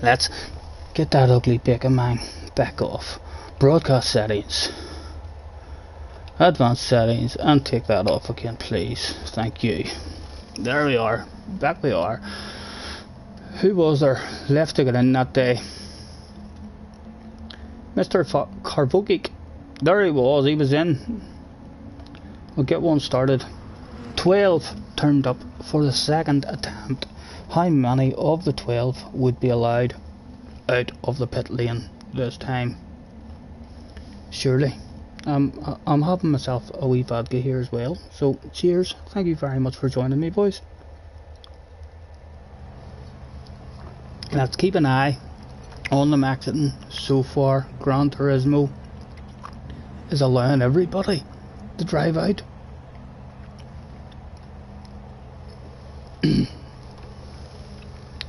Let's get that ugly bacon man back off. Broadcast settings, advanced settings, and take that off again, please. Thank you. There we are, back we are. Who was there left to get in that day? Mr. Karvokic. There he was in. We'll get one started. 12 turned up for the second attempt. How many of the 12 would be allowed out of the pit lane this time? Surely. I'm having myself a wee vodka here as well, so cheers. Thank you very much for joining me, boys. Let's keep an eye on the Mexican. So far, Gran Turismo is allowing everybody to drive out.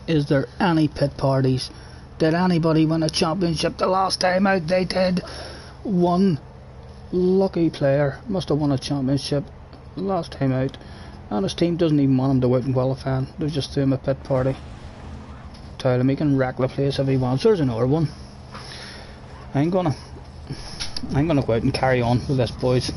Is there any pit parties? Did anybody win a championship the last time out? They did. One lucky player must have won a championship last time out, and his team doesn't even want him to go out and qualify. They just threw him a pit party. Tell him he can wreck the place if he wants. There's another one. I'm gonna go out and carry on with this, boys.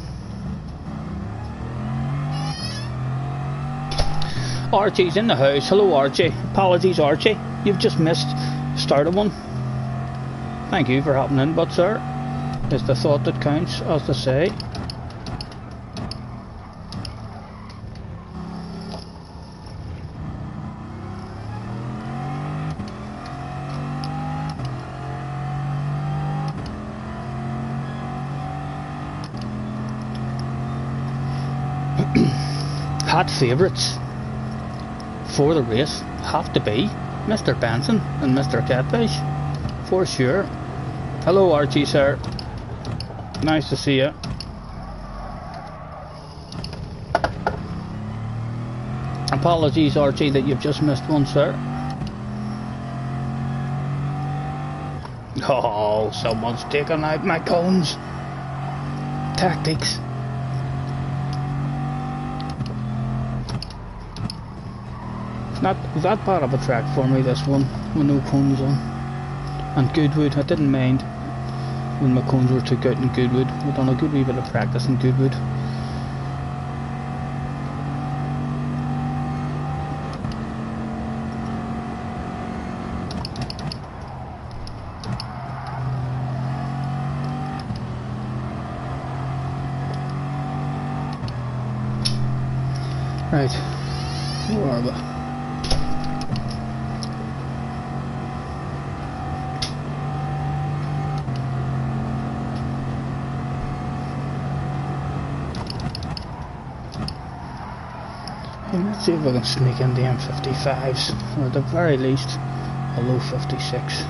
Archie's in the house. Hello, Archie. Apologies, Archie. You've just missed start of one. Thank you for hopping in, but sir, it's the thought that counts, as they say. Hot favourites for the race have to be Mr. Benson and Mr. Catfish, for sure. Hello, Archie, sir. Nice to see you. Apologies, Archie, that you've just missed one, sir. Oh, someone's taken out my cones. Tactics. It's not that bad of a track for me, this one, with no cones on. And Goodwood, I didn't mind when my cones were took out in Goodwood. We've done a good wee bit of practice in Goodwood. Right, where are we? Let's see if I can sneak in the M55s, or at the very least a low 56.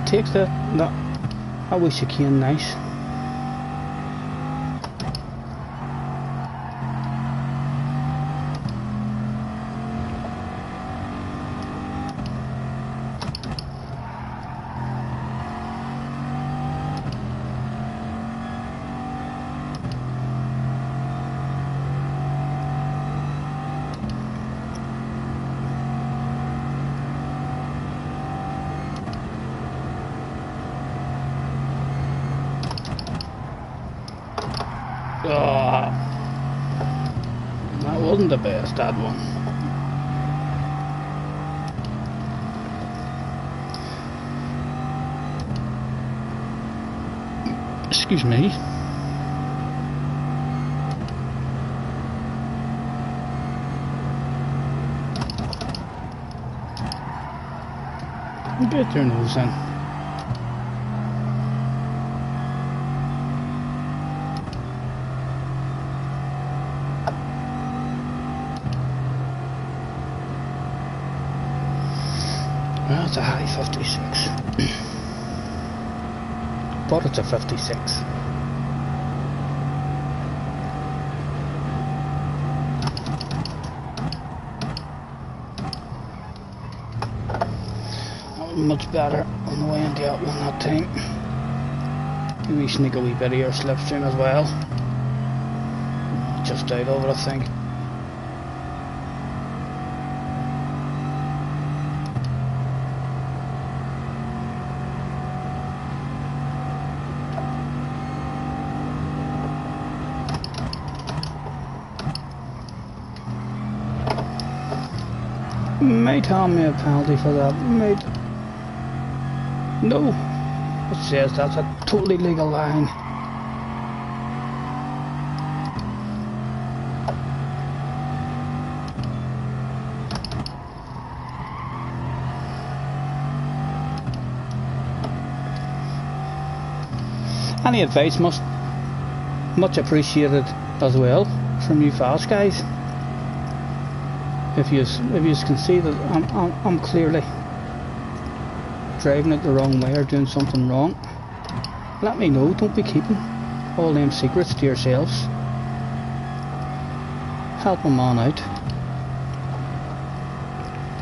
Takes that I wish you can nice. wasn't the best, that one. Excuse me. Get your nose in. That's a high 56. But it's a 56. Much better on the way into that one that time. Maybe sneak a wee bit of your slipstream as well. Just out of it, I think. Might hand me a penalty for that, might. No, it says that's a totally legal line. Any advice much appreciated as well from you fast guys. If you can see that I'm clearly driving it the wrong way or doing something wrong, let me know. Don't be keeping all them secrets to yourselves. Help them on out.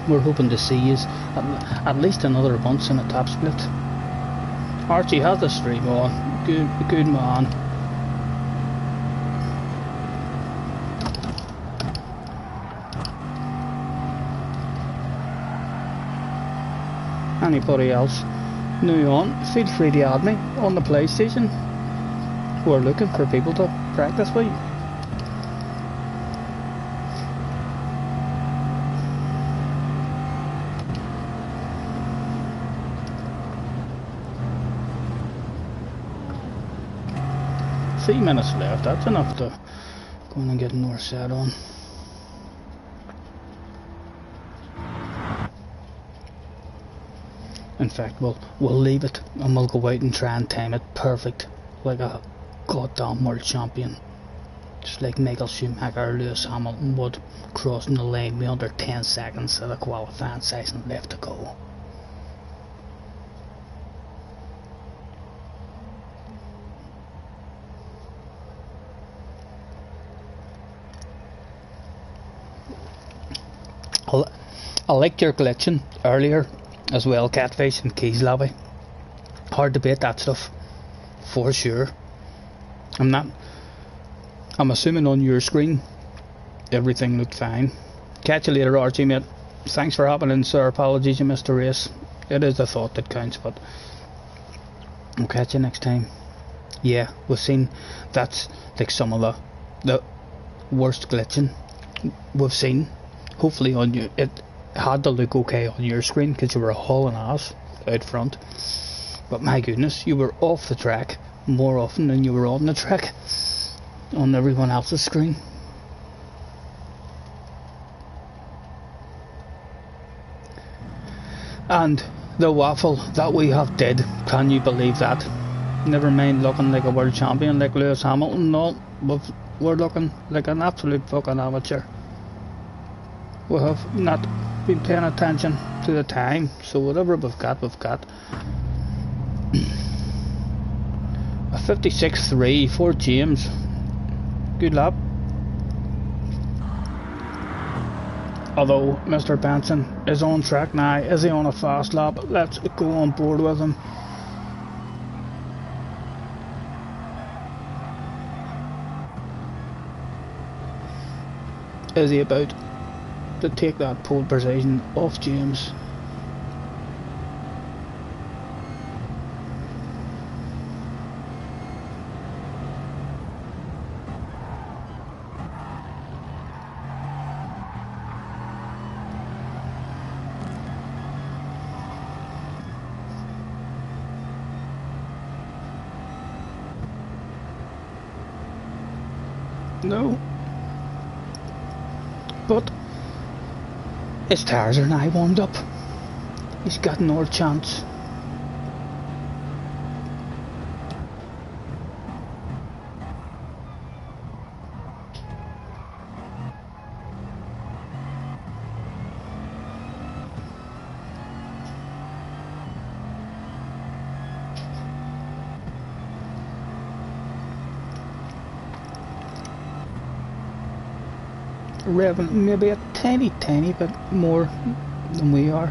We're hoping to see you at least another once in a top split. Archie has the stream on. Good man. Anybody else new on, feel free to add me on the PlayStation. We're looking for people to practice with. Three minutes left, that's enough to go on and get another set on. In fact, we'll leave it and we'll go out and try and time it perfect, like a goddamn world champion. Just like Michael Schumacher or Lewis Hamilton would, crossing the line with under 10 seconds of the qualifying session left to go. I liked your glitching earlier as well, Catfish and Keys Lobby. Hard to beat that stuff, for sure. I'm assuming on your screen everything looked fine. Catch you later, Archie, mate. Thanks for hopping in, sir. Apologies you missed the race. It is the thought that counts, but I'll catch you next time. Yeah, we've seen that's like some of the worst glitching we've seen. Hopefully on you, it had to look okay on your screen because you were hauling ass out front. But my goodness, you were off the track more often than you were on the track on everyone else's screen. And the waffle that we have did, can you believe that? Never mind looking like a world champion like Lewis Hamilton, no, we're looking like an absolute fucking amateur. We have not been paying attention to the time, so whatever we've got, we've got. A 56.3 for James. Good lap. Although Mr. Benson is on track now, is he on a fast lap? Let's go on board with him. Is he about to take that pole position off James? No. But his tyres are now warmed up. He's got no chance. Revving maybe a tiny bit more than we are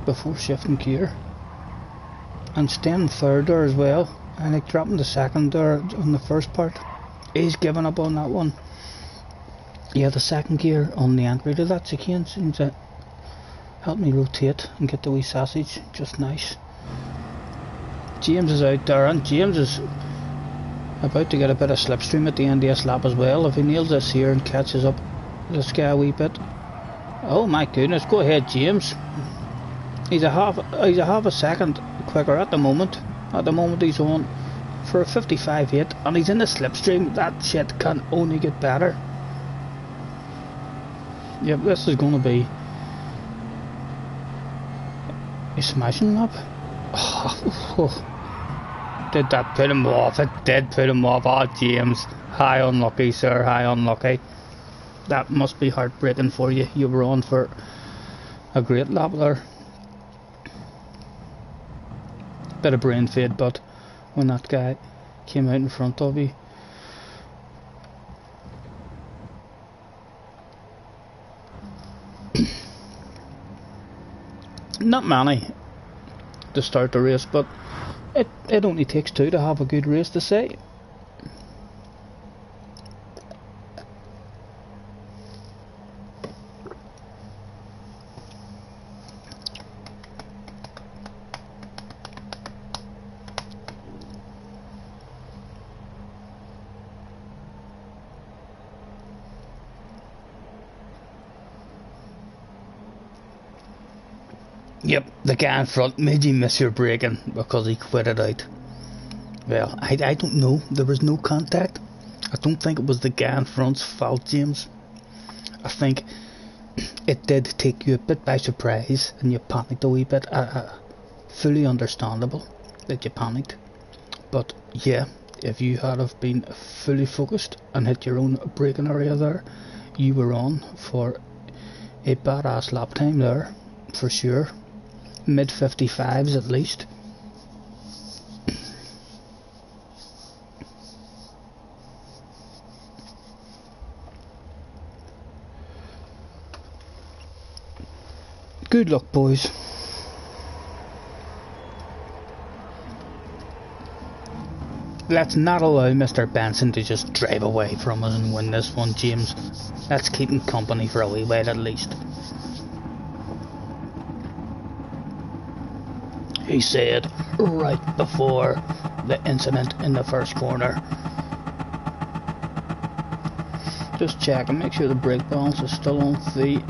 before shifting gear, and staying third there as well, and like dropping the second there on the first part. He's given up on that one. Yeah, the second gear on the entry to that chicane seems to help me rotate and get the wee sausage just nice. James is out there, and James is about to get a bit of slipstream at the end of this lap as well. If he nails this here and catches up this guy a wee bit. Oh my goodness, go ahead James. He's a half a second quicker at the moment. At the moment he's on for a 55.8 and he's in the slipstream. That shit can only get better. Yep, this is gonna be a smashing lap. Oh. Did that put him off? It did put him off. Oh, James. High unlucky, sir. High unlucky. That must be heartbreaking for you. You were on for a great lap there. Bit of brain fade, but when that guy came out in front of you. Not many to start the race, but it only takes two to have a good race, to say. Yep, the guy in front made you miss your braking because he quit it out. Well, I don't know. There was no contact. I don't think it was the guy in front's fault, James. I think it did take you a bit by surprise and you panicked a wee bit. Fully understandable that you panicked. But yeah, if you had have been fully focused and hit your own braking area there, you were on for a badass lap time there, for sure. Mid 55s at least. Good luck, boys. Let's not allow Mr. Benson to just drive away from us and win this one, James. Let's keep him company for a wee while at least. He said right before the incident in the first corner. Just check and make sure the brake balance is still on feet.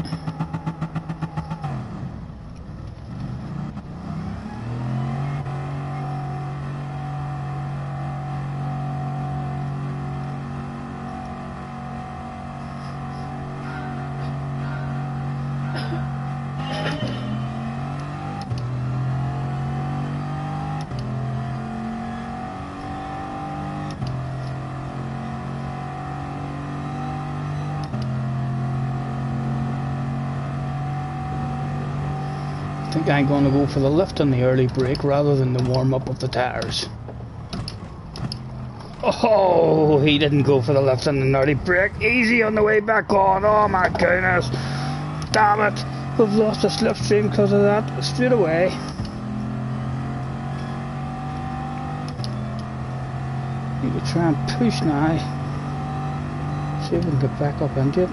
I think I'm going to go for the lift on the early brake rather than the warm up of the tyres. Oh, he didn't go for the lift on the early brake. Easy on the way back on. Oh my goodness. Damn it. We've lost a slipstream because of that. Straight away. Need to try and push now. See if we can get back up into it.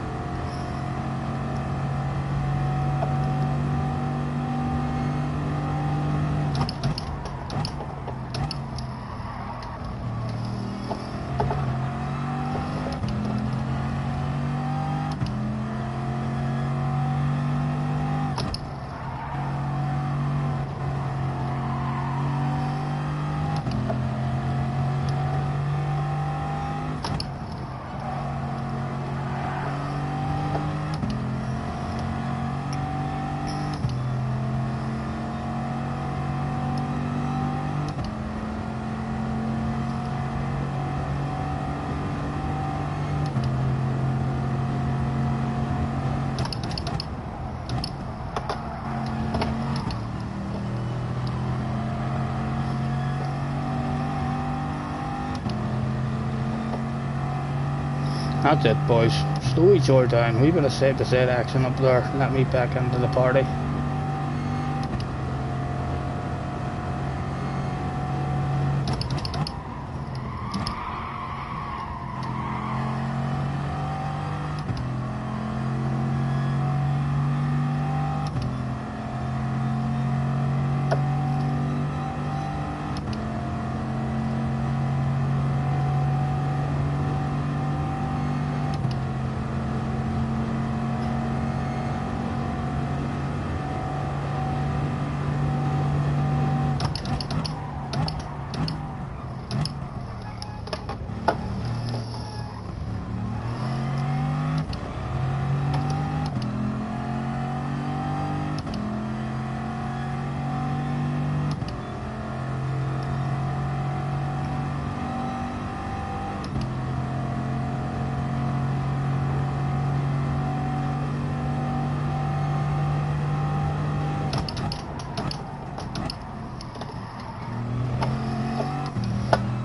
That's it, boys. Slow each other down. We better save the set action up there. Let me back into the party.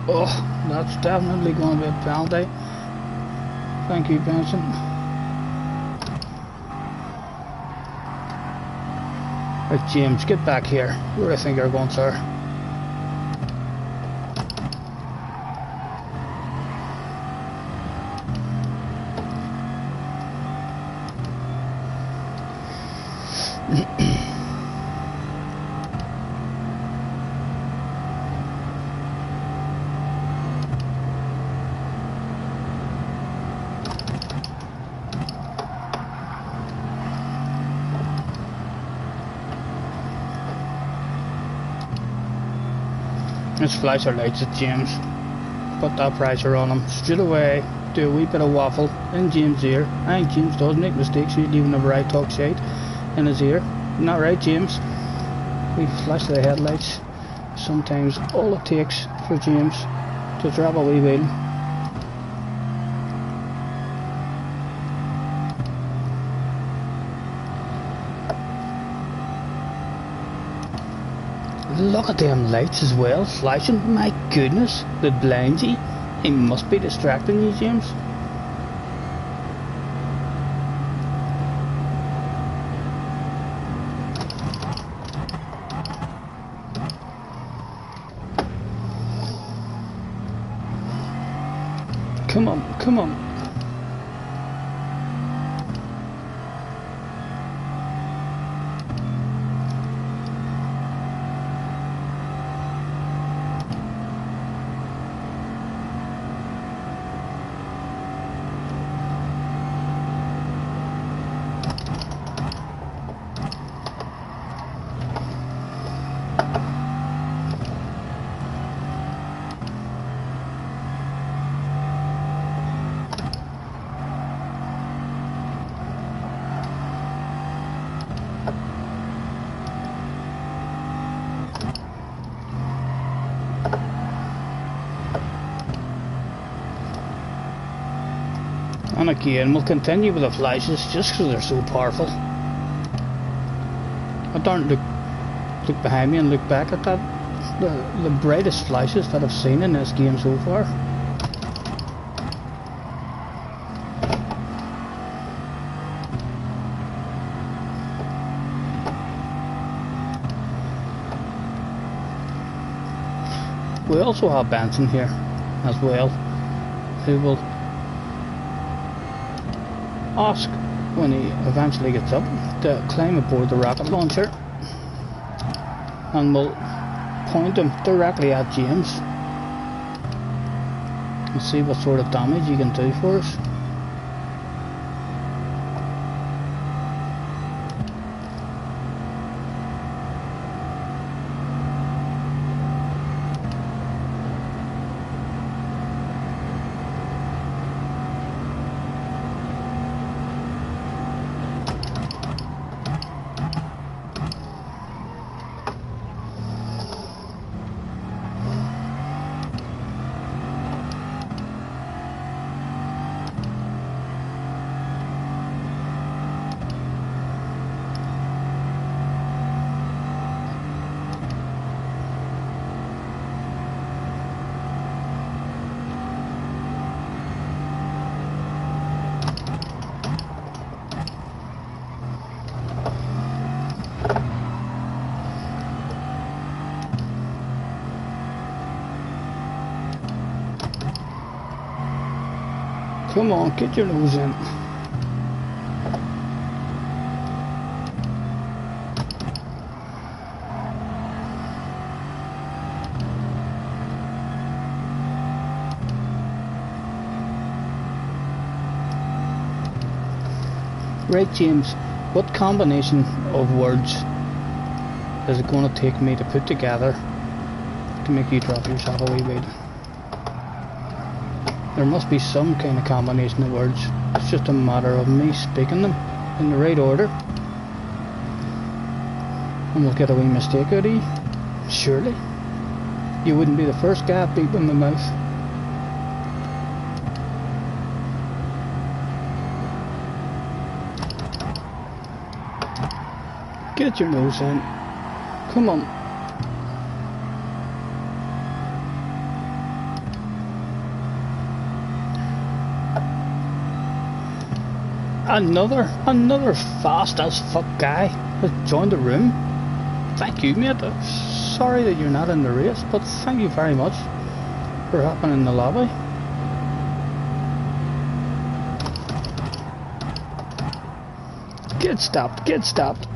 Oh, that's definitely going to be a penalty. Thank you, Benson. Right, James, get back here. Where do you think you're going, sir? Let's flash our lights at James. Put that pressure on him straight away. Do a wee bit of waffle in James' ear. I think James does make mistakes usually whenever I talk shite in his ear. Not right, James? We flash the headlights. Sometimes all it takes for James to drop a wee wheel. Look at them lights as well, flashing. My goodness, they blind you. He must be distracting you, James. Come on, come on. And again, we'll continue with the flashes just because they're so powerful. I don't look behind me and look back at that. The brightest flashes that I've seen in this game so far. We also have Benson here as well, who will ask when he eventually gets up to climb aboard the rocket launcher, and we'll point him directly at James and see what sort of damage he can do for us. Come on, get your nose in. Right, James, what combination of words is it going to take me to put together to make you drop yourself a wee bit? There must be some kind of combination of words. It's just a matter of me speaking them in the right order. And we'll get a wee mistake out of you. Surely. You wouldn't be the first guy beeping my mouth. Get your nose in. Come on. Another fast as fuck guy has joined the room. Thank you, mate. Sorry that you're not in the race, but thank you very much for hopping in the lobby. Get stopped, get stopped.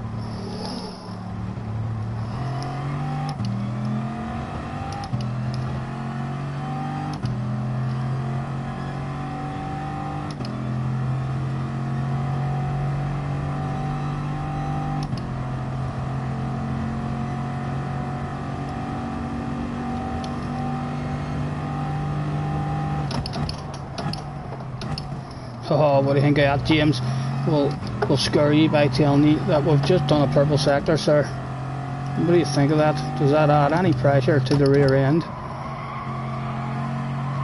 Oh, what do you think of that, James? We'll scare you by telling you that we've just done a purple sector, sir. What do you think of that? Does that add any pressure to the rear end?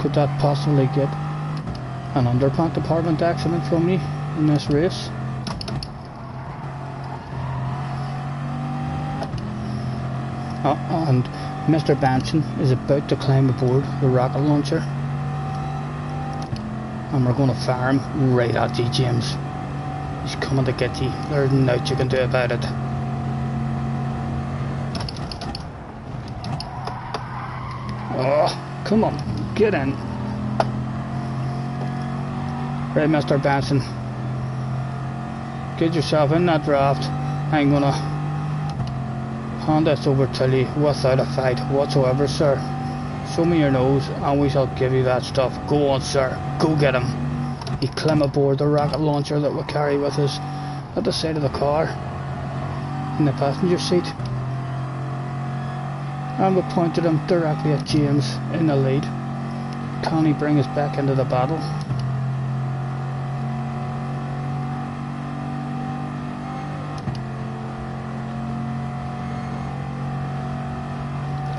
Could that possibly get an underpant department accident from you in this race? And Mr. Benson is about to climb aboard the rocket launcher. And we're going to fire him right at you, James. He's coming to get you. There's nothing you can do about it. Oh, come on, get in. Right, Mr. Benson. Get yourself in that draft. I'm going to hand this over to you without a fight whatsoever, sir. Show me your nose and we shall give you that stuff. Go on, sir. Go get him. He climb aboard the rocket launcher that we carry with us at the side of the car in the passenger seat. And we pointed him directly at James in the lead. Can he bring us back into the battle?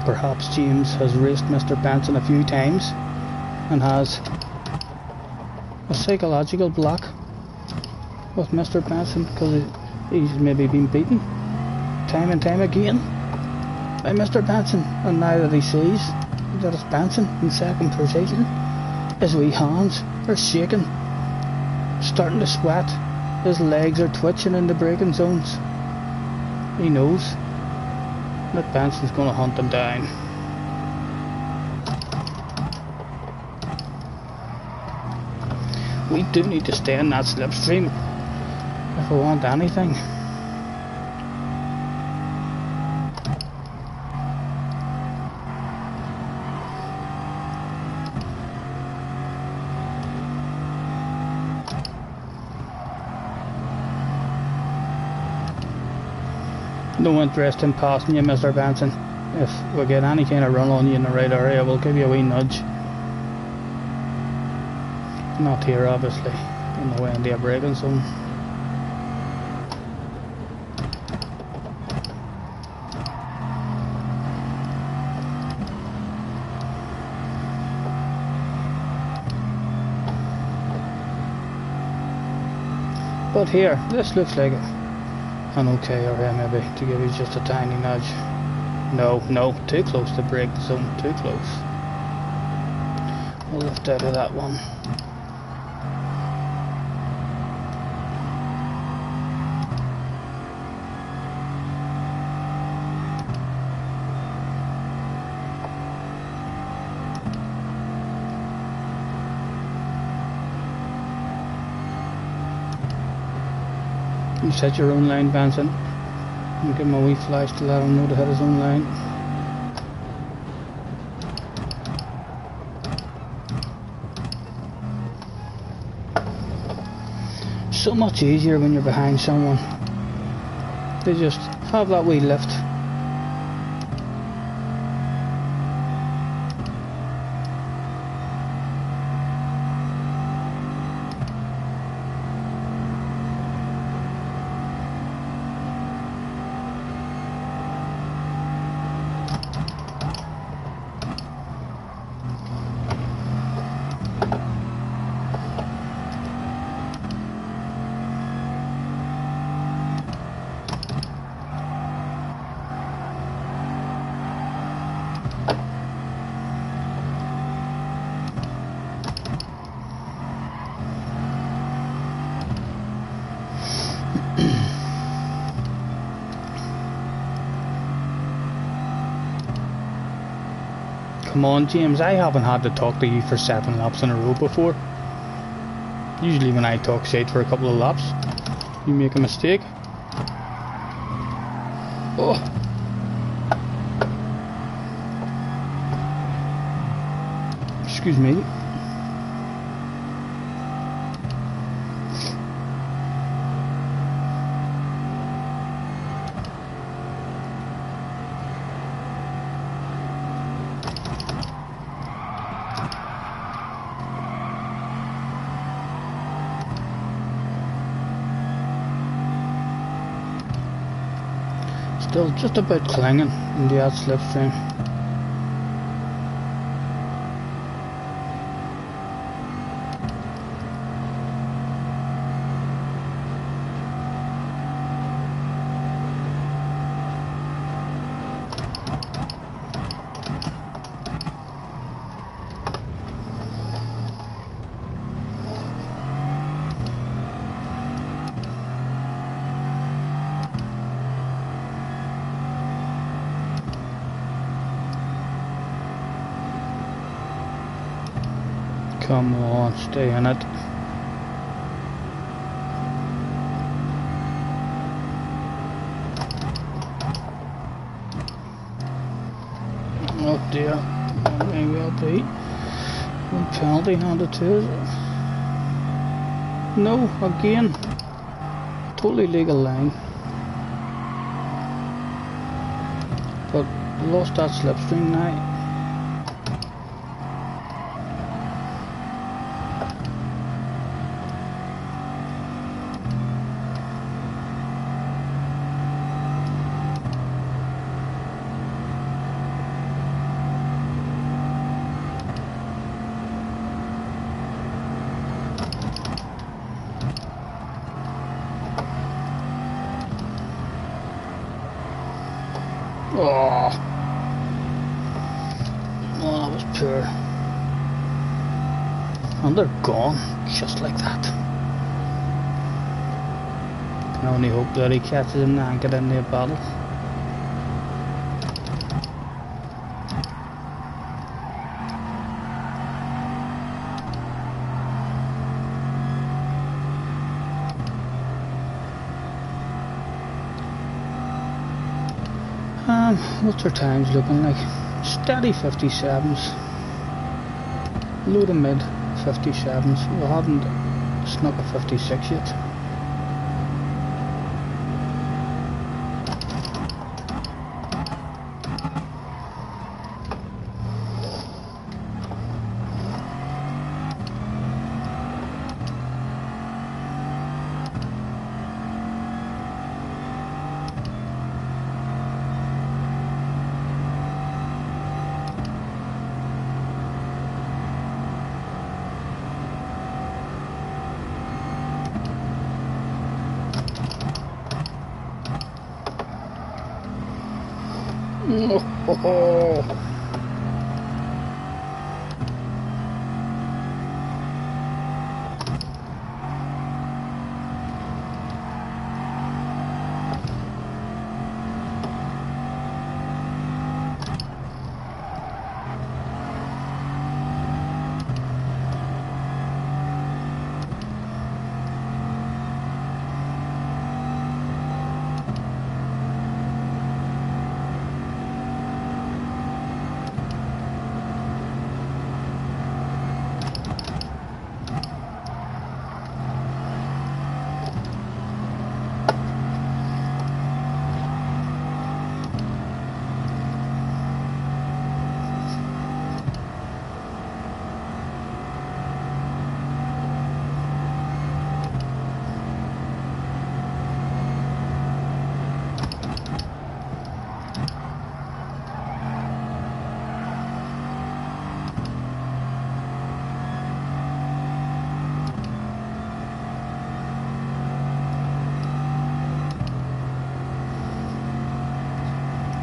Perhaps James has raced Mr. Benson a few times and has a psychological block with Mr. Benson because he's maybe been beaten time and time again by Mr. Benson, and now that he sees that it's Benson in second position, his wee hands are shaking, starting to sweat, his legs are twitching in the braking zones. He knows that Benson's going to hunt him down. We do need to stay in that slipstream if we want anything. No interest in passing you, Mr. Benson. If we get any kind of run on you in the right area, we'll give you a wee nudge. Not here, obviously, in the way into a braking zone. But here, this looks like an okay area maybe to give you just a tiny nudge. No, too close to brake zone, too close. We'll lift out of that one. You set your own line, Benson. I'm give him a wee flash to let him know to hit his own line. So much easier when you're behind someone. They just have that wee lift. Come on, James, I haven't had to talk to you for 7 laps in a row before. Usually when I talk shit for a couple of laps, you make a mistake. Oh. Excuse me. Still just about clinging in the out slipstream. Come on, stay in it. Oh dear, that may well be. One penalty handed to us. No, again. Totally legal line. But lost that slipstream now. Oh, that was poor. And they're gone, just like that. Can only hope that he catches him and get in the battle. What's our times looking like? Steady 57s. Load of mid 57s. We haven't snuck a 56 yet. Oh.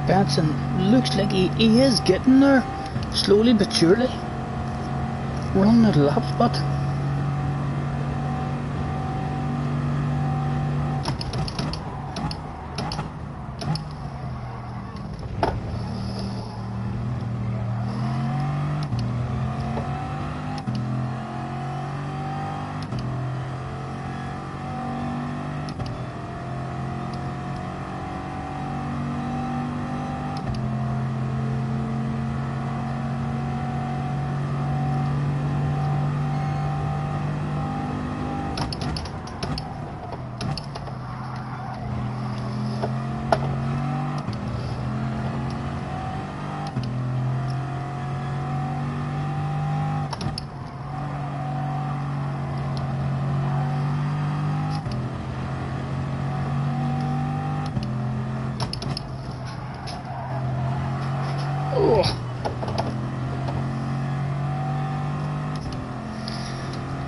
Benson looks like he is getting there, slowly but surely. Running at a lap spot.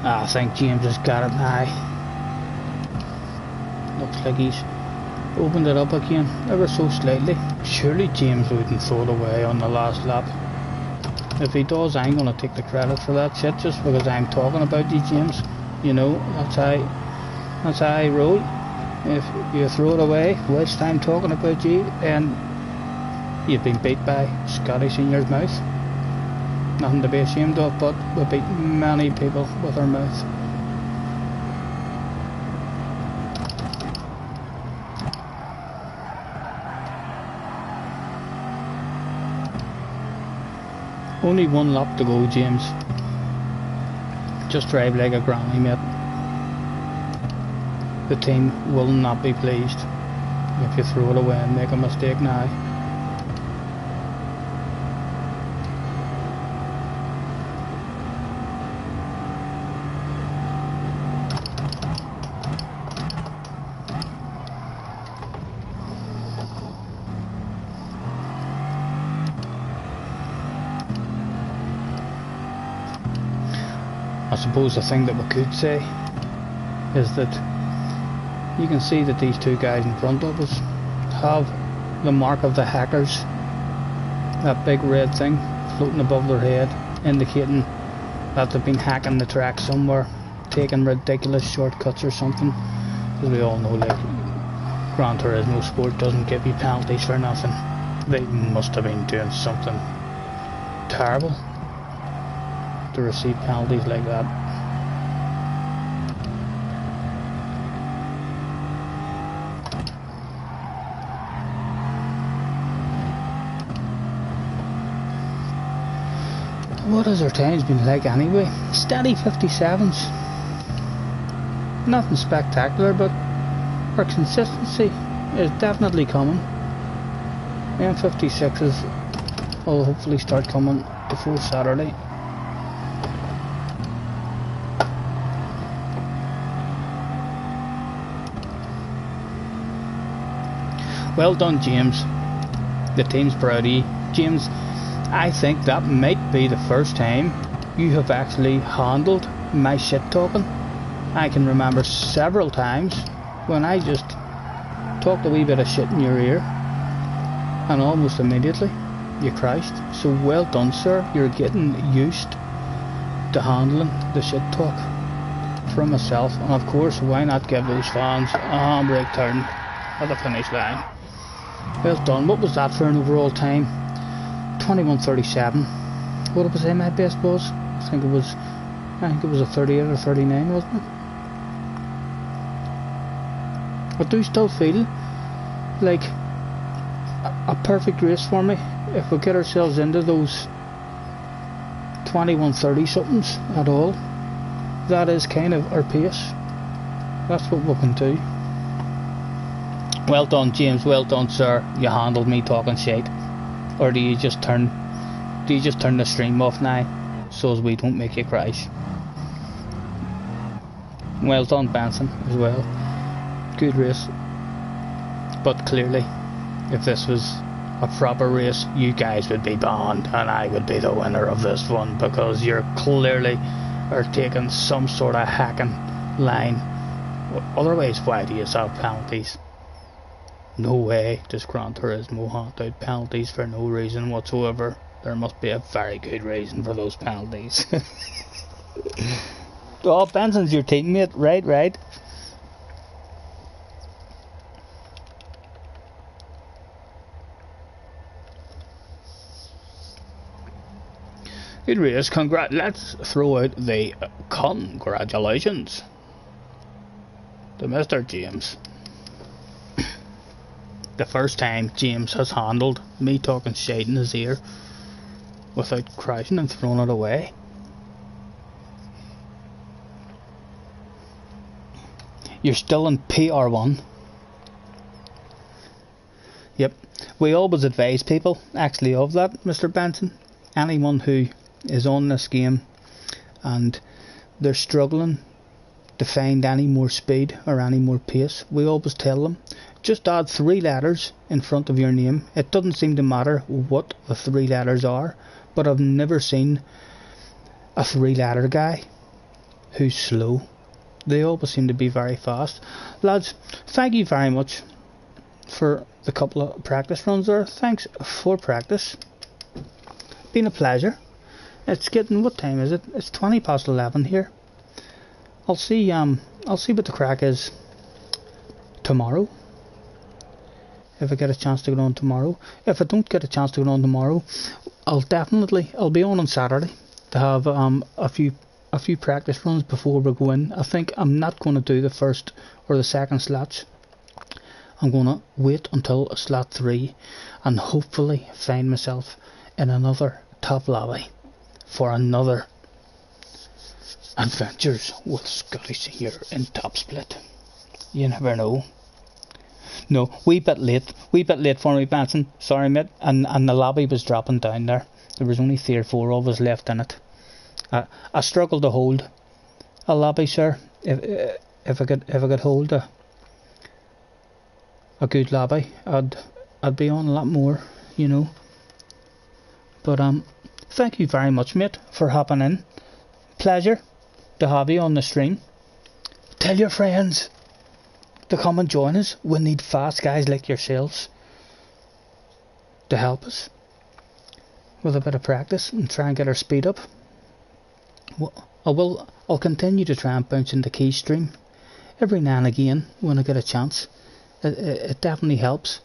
I think James has got it now. Looks like he's opened it up again, ever so slightly. Surely James wouldn't throw it away on the last lap. If he does, I'm going to take the credit for that shit, just because I'm talking about you, James. You know, that's how I roll. If you throw it away whilst I'm talking about you, and you've been beat by Scottie Senior's mouth. Nothing to be ashamed of, but we beat many people with our mouth. Only one lap to go, James. Just drive like a granny, mate. The team will not be pleased if you throw it away and make a mistake now. I suppose the thing that we could say is that you can see that these two guys in front of us have the mark of the hackers, that big red thing floating above their head, indicating that they've been hacking the track somewhere, taking ridiculous shortcuts or something. Because we all know, like, Gran Turismo Sport doesn't give you penalties for nothing. They must have been doing something terrible to receive penalties like that. What has our times been like anyway? Steady 57s. Nothing spectacular, but our consistency is definitely coming. And 56s will hopefully start coming before Saturday. Well done, James. The team's proud of you. James, I think that might be the first time you have actually handled my shit talking. I can remember several times when I just talked a wee bit of shit in your ear, and almost immediately you crashed. So well done, sir. You're getting used to handling the shit talk from myself. And of course, why not give those fans a handbrake turn at the finish line? Well done. What was that for an overall time? 21:37. What was I? My best was? I think it was a 38 or 39, wasn't it? I do still feel like a perfect race for me if we get ourselves into those 21:30 somethings at all. That is kind of our pace. That's what we can do. Well done, James. Well done, sir. You handled me talking shit. Or do you just turn the stream off now, so as we don't make you crash? Well done, Benson, as well. Good race. But clearly, if this was a proper race, you guys would be banned, and I would be the winner of this one, because you're clearly are taking some sort of hacking line. Otherwise, why do you have penalties? No way does Gran Turismo hand out penalties for no reason whatsoever. There must be a very good reason for those penalties. Oh, Benson's your teammate, right. Good race, let's throw out the congratulations to Mr. James. The first time James has handled me talking shit in his ear without crashing and throwing it away. You're still in PR1. Yep, we always advise people actually of that, Mr. Benson. Anyone who is on this game and they're struggling to find any more speed or any more pace, we always tell them, just add 3 letters in front of your name. It doesn't seem to matter what the 3 letters are, but I've never seen a 3-letter guy who's slow. They always seem to be very fast. Lads, thank you very much for the couple of practice runs there. Thanks for practice. Been a pleasure. It's getting, what time is it? It's 20 past 11 here. I'll see what the crack is tomorrow. If I get a chance to go on tomorrow. If I don't get a chance to go on tomorrow, I'll be on Saturday to have a few practice runs before we go in. I think I'm not going to do the first or the second slots. I'm going to wait until slot 3 and hopefully find myself in another top lobby for another adventures with Scottie Fia in top split. You never know. No, wee bit late for me, Benson. Sorry, mate. And the lobby was dropping down there. There was only 3 or 4 of us left in it. I struggled to hold a lobby, sir. If I could hold a good lobby, I'd be on a lot more, you know. But thank you very much, mate, for hopping in. Pleasure to have you on the stream. Tell your friends to come and join us. We need fast guys like yourselves to help us with a bit of practice and try and get our speed up. Well, I'll continue to try and bounce into key stream every now and again when I get a chance. It definitely helps.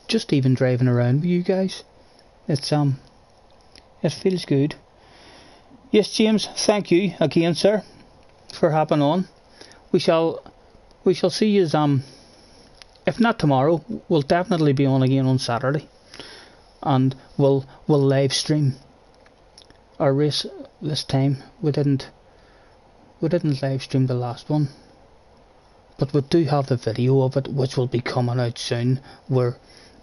Just even driving around with you guys, it feels good. Yes, James, thank you again, sir, for hopping on. We shall see you, if not tomorrow, we'll definitely be on again on Saturday, and we'll live stream our race this time. We didn't live stream the last one, but we do have the video of it, which will be coming out soon. We're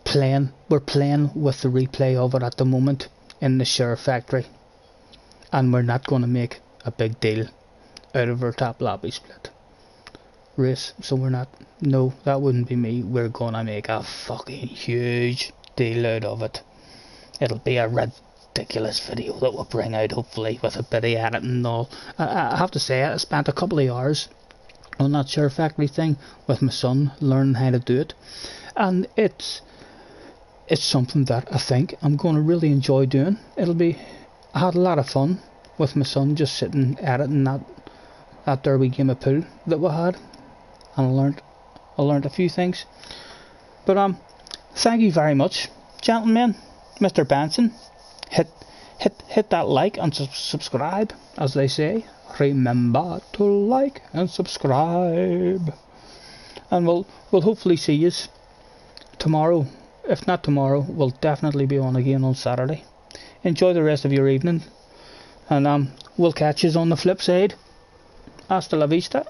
playing with the replay of it at the moment in the Share Factory, and we're not going to make a big deal out of our top lobby split race, so we're not. No, that wouldn't be me. We're going to make a fucking huge deal out of it. It'll be a ridiculous video that we'll bring out, hopefully, with a bit of editing and all. I have to say, I spent a couple of hours on that Share Factory thing with my son, learning how to do it, and it's something that I think I'm going to really enjoy doing. I had a lot of fun with my son just sitting editing that derby game of pool that we had, and I learned a few things. But thank you very much, gentlemen. Mr. Benson, hit that like and subscribe, as they say. Remember to like and subscribe, and we'll hopefully see you tomorrow. If not tomorrow, we'll definitely be on again on Saturday. Enjoy the rest of your evening, and we'll catch you on the flip side. Hasta la vista.